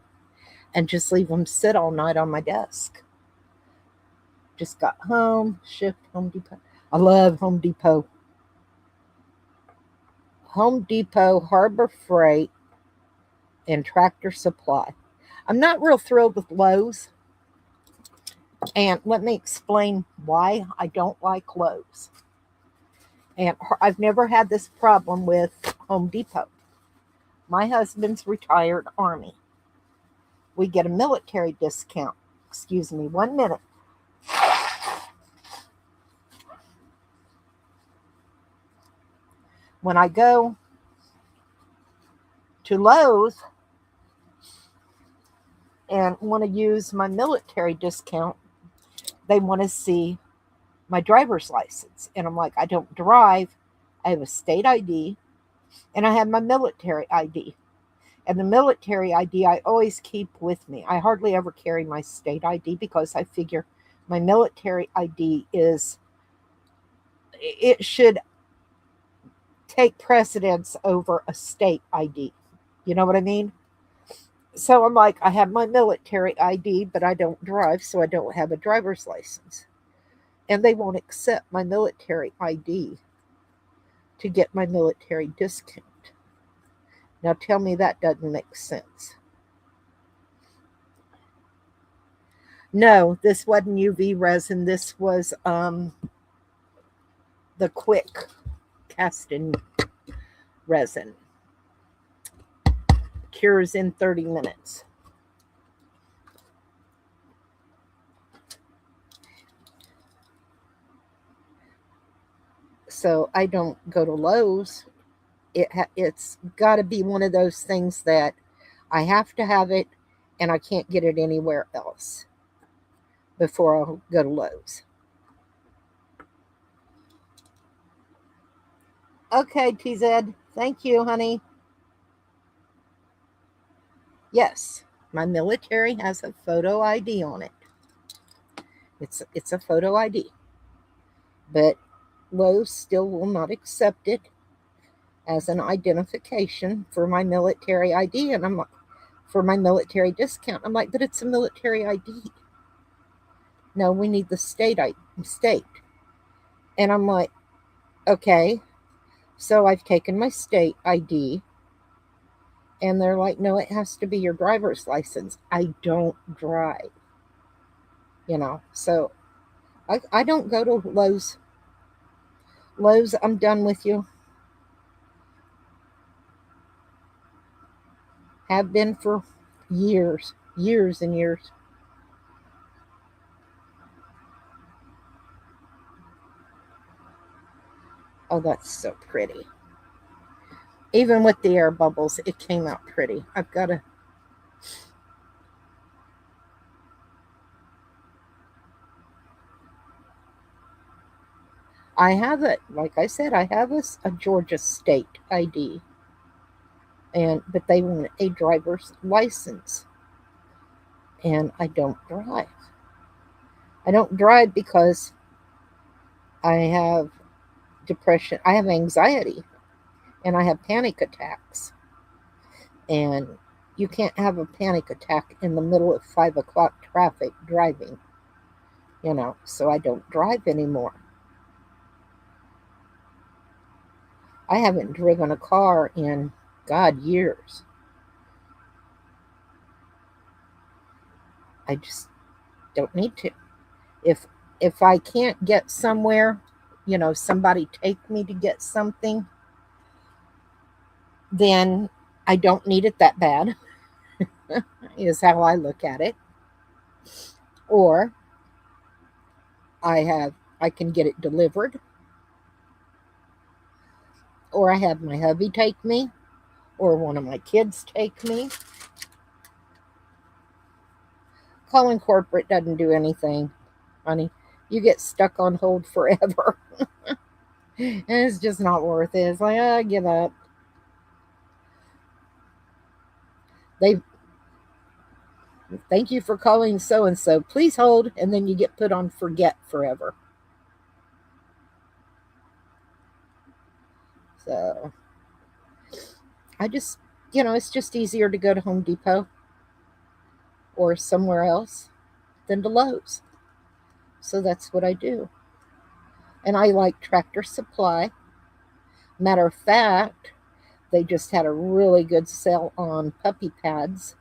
and just leave them sit all night on my desk. Just got home, shipped Home Depot. I love Home Depot. Home Depot, Harbor Freight, and Tractor Supply. I'm not real thrilled with Lowe's. And let me explain why I don't like Lowe's. And I've never had this problem with Home Depot. My husband's retired Army. We get a military discount. Excuse me, 1 minute. When I go to Lowe's and want to use my military discount, they want to see my driver's license. And I'm like, I don't drive. I have a state ID and I have my military ID. And the military ID I always keep with me. I hardly ever carry my state ID because I figure my military ID it should take precedence over a state ID. You know what I mean? So I'm like, I have my military ID, but I don't drive, so I don't have a driver's license. And they won't accept my military ID to get my military discount. Now tell me that doesn't make sense. No, this wasn't UV resin. This was the quick casting resin. Cures in 30 minutes. So I don't go to Lowe's. It's got to be one of those things that I have to have it and I can't get it anywhere else before I'll go to Lowe's. Okay, TZ. Thank you, honey. Yes, my military has a photo ID on it. It's a photo ID. But Lowe's still will not accept it as an identification for my military ID. And I'm like, for my military discount. I'm like, but it's a military ID. No, we need the state. And I'm like, okay. So I've taken my state ID. And they're like, no, it has to be your driver's license. I don't drive. So I don't go to Lowe's. Lowe's, I'm done with you. Have been for years, years and years. Oh, that's so pretty. Even with the air bubbles, it came out pretty. I've got to. I have it. Like I said, I have a Georgia state ID, and but they want a driver's license, and I don't drive. I don't drive because I have depression. I have anxiety, and I have panic attacks, and you can't have a panic attack in the middle of 5 o'clock traffic driving. So I don't drive anymore. I haven't driven a car in, God, years. I just don't need to. If if I can't get somewhere, somebody take me to get something, then I don't need it that bad, is how I look at it. Or I can get it delivered, or I have my hubby take me, or one of my kids take me. Calling corporate doesn't do anything, honey. You get stuck on hold forever. And it's just not worth it. It's like, I give up. They thank you for calling so and so. Please hold, and then you get put on forget forever. So I just, it's just easier to go to Home Depot or somewhere else than to Lowe's. So that's what I do. And I like Tractor Supply. Matter of fact, they just had a really good sale on puppy pads.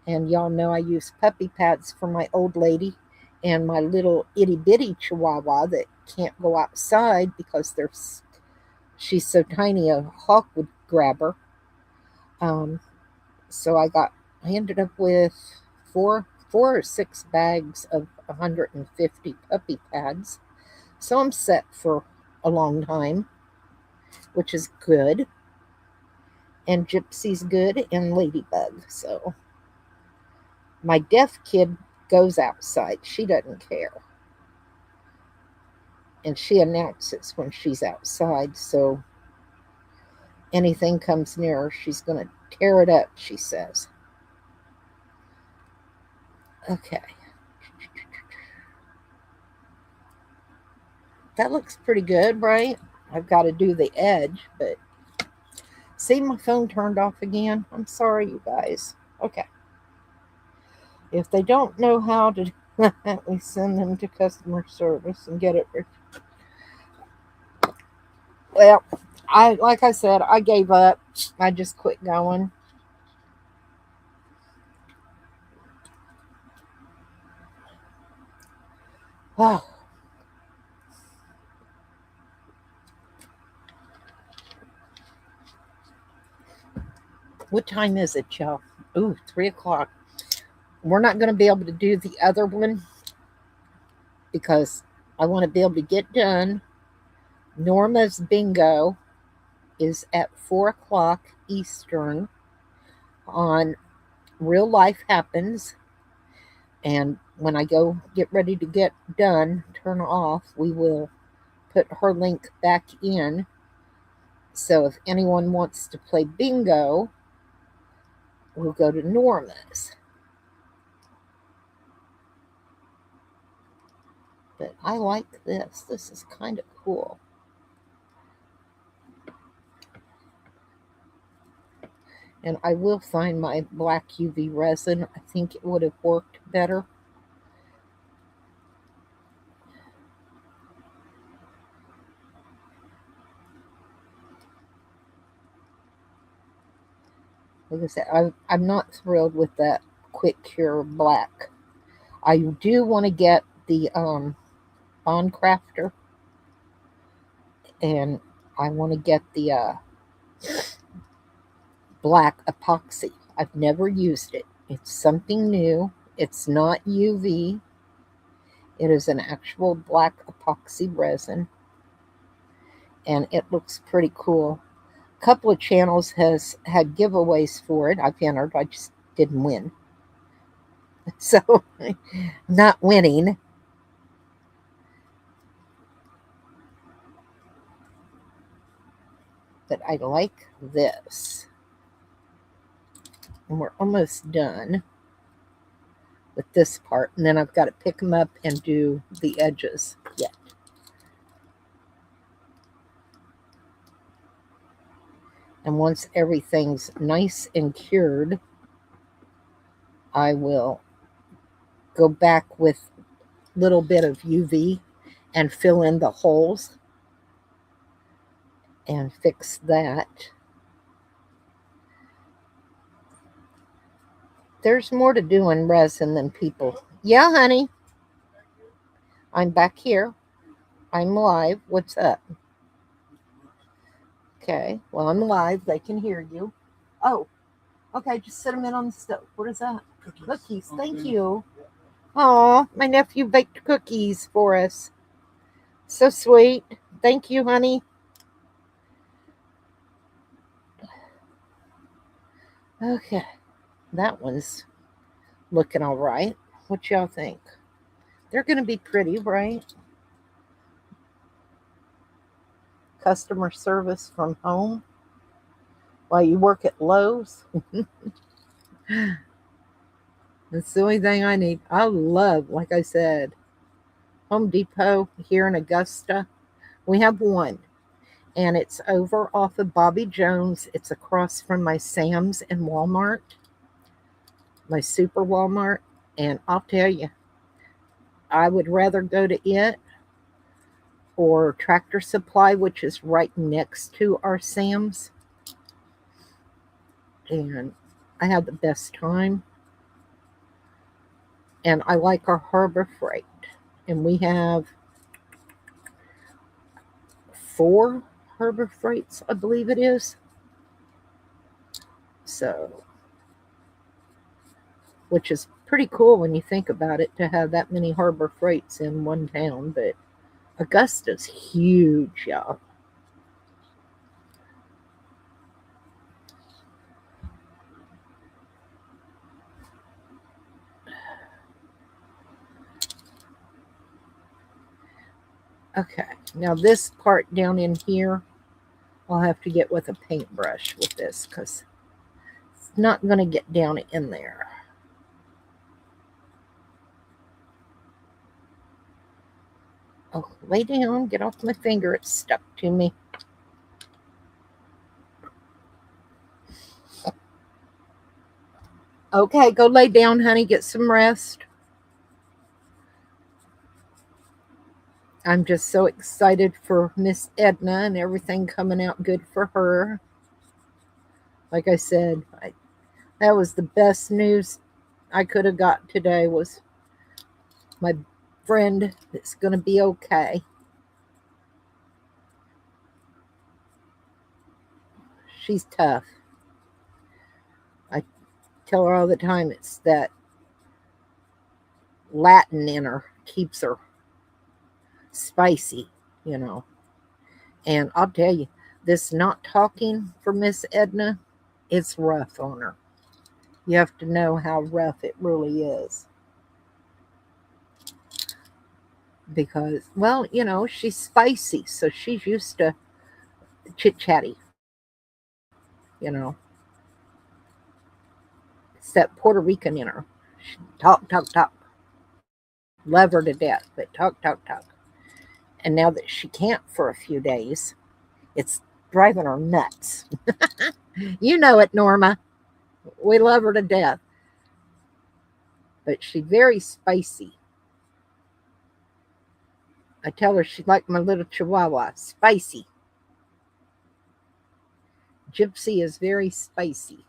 And y'all know I use puppy pads for my old lady and my little itty bitty chihuahua that can't go outside because she's so tiny a hawk would grab her. Um, so I ended up with four or six bags of 150 puppy pads. So I'm set for a long time, which is good. And Gypsy's good and Ladybug. So my deaf kid goes outside. She doesn't care. And she announces when she's outside. So anything comes near her, she's going to tear it up, she says. Okay. That looks pretty good, right? I've got to do the edge, but see, my phone turned off again. I'm sorry, you guys. Okay. If they don't know how to do that, we send them to customer service and get it. Well, like I said, I gave up. I just quit going. Oh, what time is it, y'all? Ooh, 3 o'clock. We're not going to be able to do the other one because I want to be able to get done. Norma's bingo is at 4 o'clock Eastern on Real Life Happens. And when I go get ready to get done, turn off, we will put her link back in. So if anyone wants to play bingo, we'll go to Norma's. But I like this. This is kind of cool. And I will find my black UV resin. I think it would have worked better. Like I said, I'm not thrilled with that quick cure black. I do want to get the bond crafter, and I want to get the black epoxy. I've never used it. It's something new. It's not UV. It is an actual black epoxy resin, and it looks pretty cool. A couple of channels has had giveaways for it. I've entered. I just didn't win. So, not winning. But I like this. And we're almost done with this part. And then I've got to pick them up and do the edges yet. And once everything's nice and cured, I will go back with a little bit of UV and fill in the holes and fix that. There's more to do in resin than people. Yeah, honey. I'm back here. I'm live. What's up? Okay. Well, I'm live. They can hear you. Oh, okay. Just set them in on the stove. What is that? Cookies. Thank you. Oh, my nephew baked cookies for us. So sweet. Thank you, honey. Okay. That one's looking all right. What y'all think? They're going to be pretty, right? Customer service from home while you work at Lowe's. That's the only thing I need. I love, like I said, Home Depot here in Augusta. We have one, and it's over off of Bobby Jones. It's across from my Sam's and Walmart, my super Walmart. And I'll tell you, I would rather go to it or Tractor Supply, which is right next to our Sam's. And I had the best time. And I like our Harbor Freight. And we have 4 Harbor Freights, I believe it is. So, which is pretty cool when you think about it, to have that many Harbor Freights in one town. But Augusta's huge, y'all. Okay, now this part down in here, I'll have to get with a paintbrush with this because it's not going to get down in there. Oh, lay down, get off my finger, it's stuck to me. Okay, go lay down, honey, get some rest. I'm just so excited for Miss Edna and everything coming out good for her. Like I said, that was the best news I could have got today, was my friend that's going to be okay. She's tough. I tell her all the time it's that Latin in her keeps her spicy, you know. And I'll tell you, this not talking for Miss Edna, it's rough on her. You have to know how rough it really is. Because, well, you know, she's spicy, so she's used to chit chatty, you know. It's that Puerto Rican in her. She talk, talk, talk. Love her to death, but talk, talk, talk. And now that she can't for a few days, it's driving her nuts. You know it, Norma. We love her to death. But she's very spicy. I tell her she's like my little chihuahua, spicy. Gypsy is very spicy.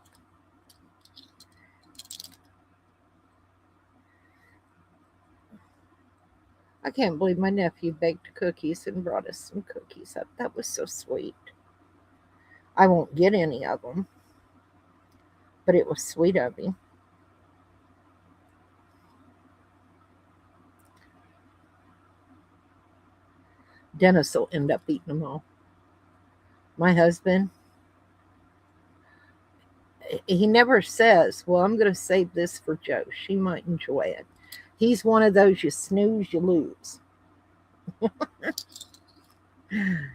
I can't believe my nephew baked cookies and brought us some cookies up. That was so sweet. I won't get any of them, but it was sweet of him. Dennis will end up eating them all. My husband, he never says, well, I'm going to save this for Joe. She might enjoy it. He's one of those you snooze, you lose.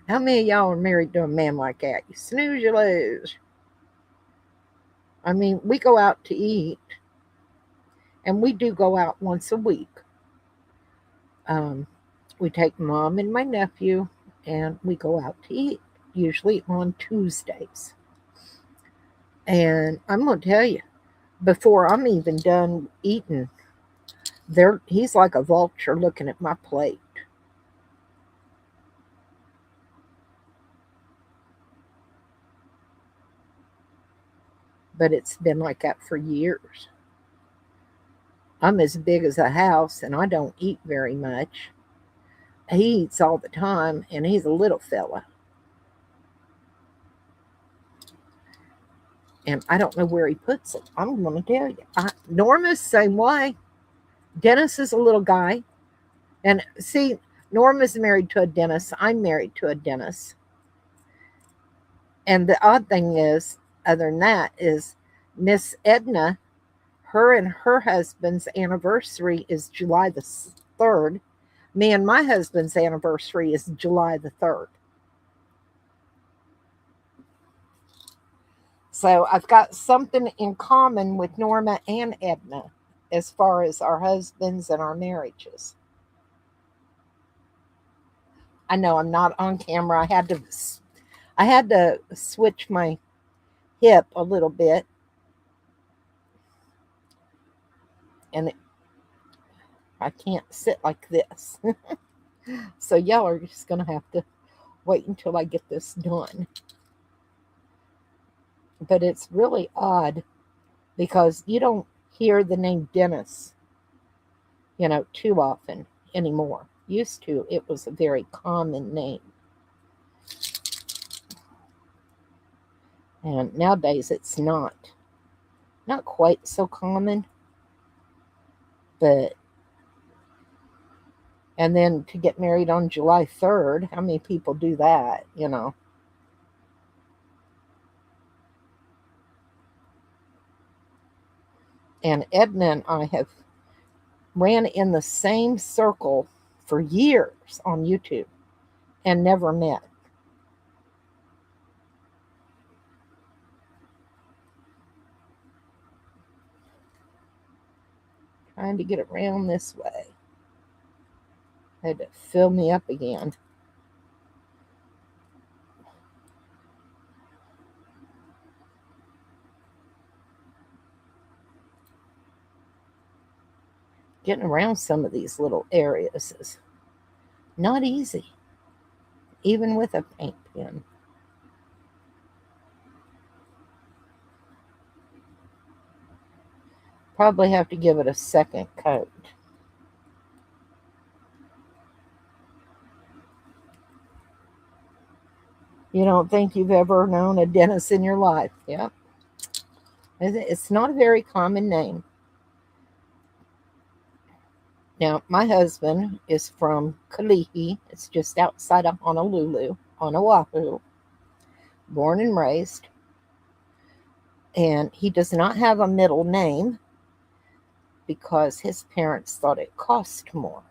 How many of y'all are married to a man like that? You snooze, you lose. I mean, we go out to eat, and we do go out once a week. Um, we take mom and my nephew, and we go out to eat, usually on Tuesdays. And I'm going to tell you, before I'm even done eating, he's like a vulture looking at my plate. But it's been like that for years. I'm as big as a house and I don't eat very much. He eats all the time and he's a little fella. And I don't know where he puts it. I'm going to tell you. Norma's same way. Dennis is a little guy. And see, Norma's married to a dentist. I'm married to a dentist. And the odd thing is, other than that, is Miss Edna, her and her husband's anniversary is July the 3rd. Me and my husband's anniversary is July the 3rd. So I've got something in common with Norma and Edna as far as our husbands and our marriages. I know I'm not on camera. I had to switch my hip a little bit, and I can't sit like this. So y'all are just going to have to wait until I get this done. But it's really odd because you don't hear the name Dennis, too often anymore. Used to, it was a very common name. And nowadays it's not quite so common. But and then to get married on July 3rd, how many people do that, And Edna and I have ran in the same circle for years on YouTube and never met. Trying to get around this way. Had to fill me up again. Getting around some of these little areas is not easy, even with a paint pen. Probably have to give it a second coat. You don't think you've ever known a Dennis in your life? Yeah. It's not a very common name. Now, my husband is from Kalihi. It's just outside of Honolulu, on Oahu. Born and raised. And he does not have a middle name because his parents thought it cost more,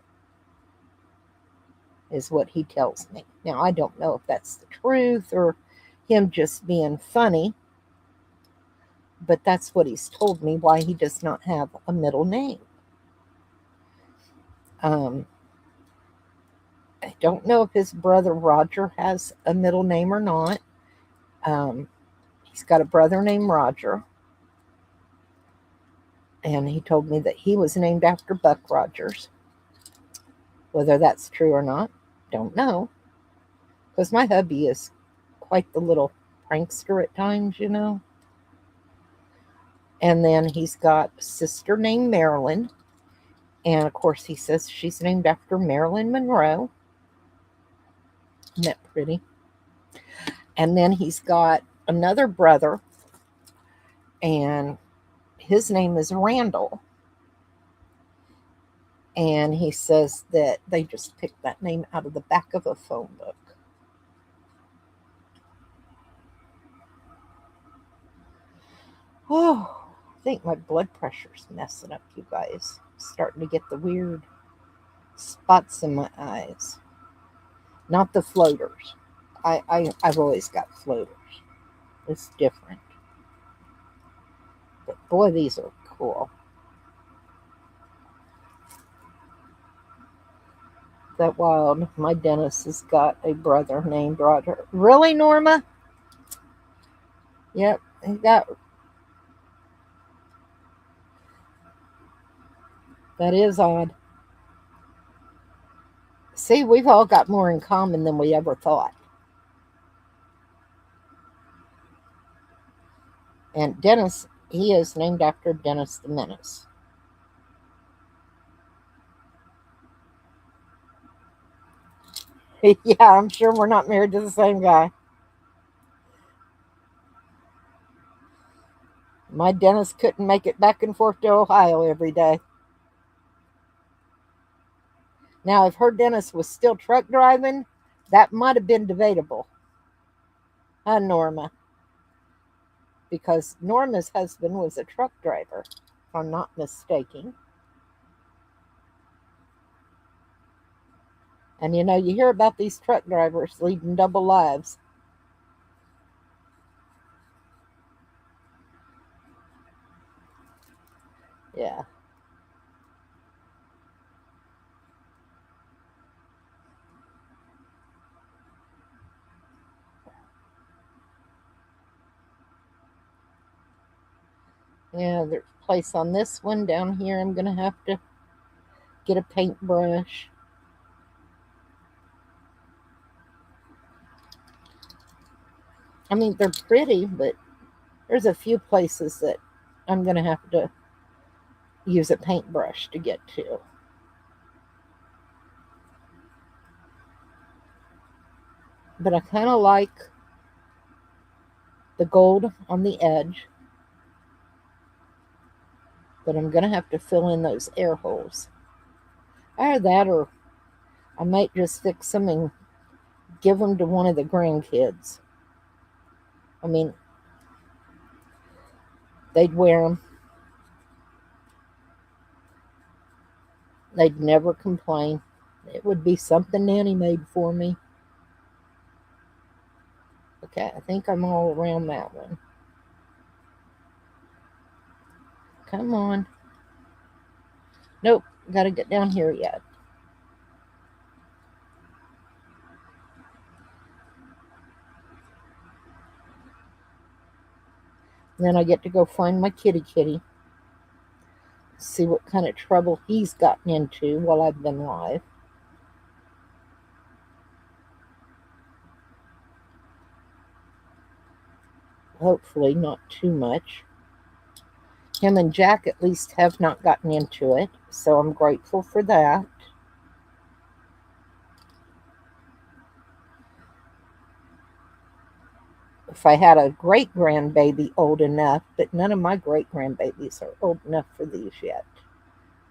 is what he tells me. Now, I don't know if that's the truth or him just being funny, but that's what he's told me, why he does not have a middle name. I don't know if his brother Roger has a middle name or not. He's got a brother named Roger. And he told me that he was named after Buck Rogers. Whether that's true or not, don't know. Because my hubby is quite the little prankster at times, And then he's got a sister named Marilyn. And of course, he says she's named after Marilyn Monroe. Isn't that pretty? And then he's got another brother, and his name is Randall. And he says that they just picked that name out of the back of a phone book. Oh, I think my blood pressure's messing up, you guys. Starting to get the weird spots in my eyes. Not the floaters. I've always got floaters. It's different. But boy, these are cool. That wild. My dentist has got a brother named Roger. Really, Norma? Yep, he got. That is odd. See, we've all got more in common than we ever thought. And Dennis, he is named after Dennis the Menace. Yeah, I'm sure we're not married to the same guy. My dentist couldn't make it back and forth to Ohio every day. Now, if her dentist was still truck driving, that might have been debatable. Huh, Norma? Because Norma's husband was a truck driver, if I'm not mistaken. And you know, you hear about these truck drivers leading double lives. Yeah. Yeah, there's a place on this one down here. I'm going to have to get a paintbrush. I mean, they're pretty, but there's a few places that I'm going to have to use a paintbrush to get to. But I kind of like the gold on the edge. But I'm going to have to fill in those air holes. Either that or I might just fix them and give them to one of the grandkids. I mean, they'd wear them. They'd never complain. It would be something Nanny made for me. Okay, I think I'm all around that one. Come on. Nope, gotta get down here yet. And then I get to go find my kitty kitty. See what kind of trouble he's gotten into while I've been live. Hopefully not too much. Him and Jack at least have not gotten into it, so I'm grateful for that. If I had a great grandbaby old enough, but none of my great grandbabies are old enough for these yet.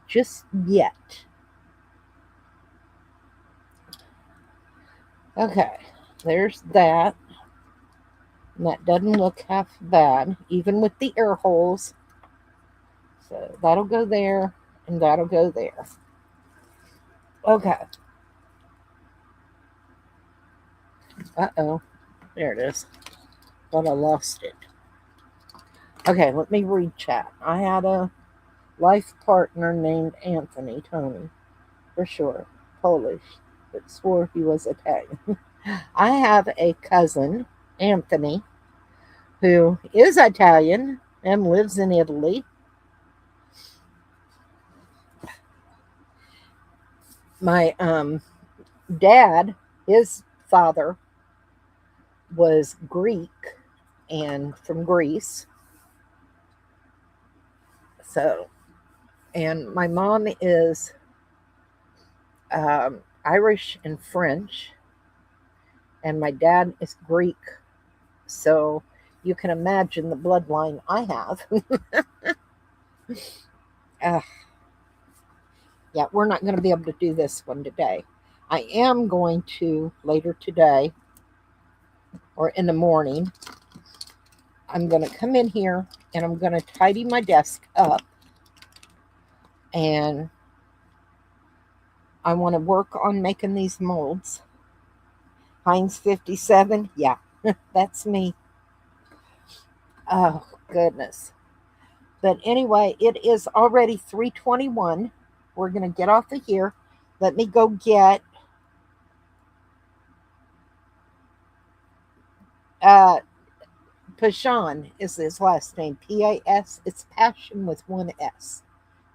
Just yet. Okay, there's that. And that doesn't look half bad, even with the air holes. So that'll go there, and that'll go there. Okay. Uh-oh. There it is. But I lost it. Okay, let me read chat. I had a life partner named Anthony, Tony, for sure, Polish, but swore he was Italian. I have a cousin, Anthony, who is Italian and lives in Italy. My dad, his father, was Greek and from Greece. So And my mom is Irish and French, and my dad is Greek. So you can imagine the bloodline I have. uh, yeah, we're not going to be able to do this one today. I am going to later today or in the morning. I'm going to come in here and I'm going to tidy my desk up, and I want to work on making these molds. Heinz 57, yeah, that's me. Oh, goodness. But anyway, it is already 3:21. We're going to get off of here. Let me go get uh Pashan is his last name. Pas. It's Passion with one S.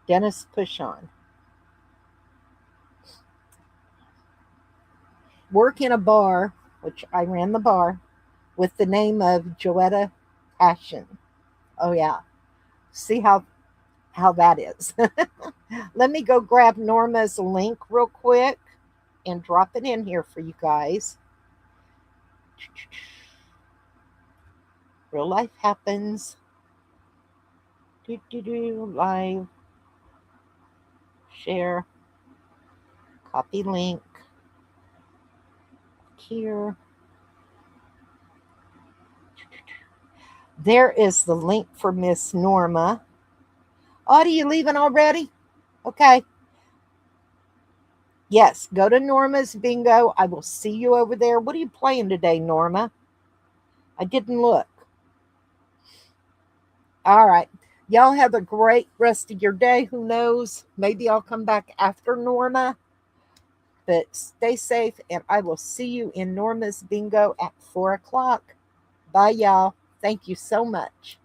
Dennis Pashan. Work in a bar, which I ran the bar, with the name of Joetta Passion. Oh yeah. See how that is. Let me go grab Norma's link real quick and drop it in here for you guys. Real life happens. Live, share, copy link here. There is the link for Miss Norma. Audie, you leaving already? Okay. Yes, go to Norma's bingo. I will see you over there. What are you playing today, Norma? I didn't look. All right. Y'all have a great rest of your day. Who knows? Maybe I'll come back after Norma. But stay safe, and I will see you in Norma's bingo at 4 o'clock. Bye, y'all. Thank you so much.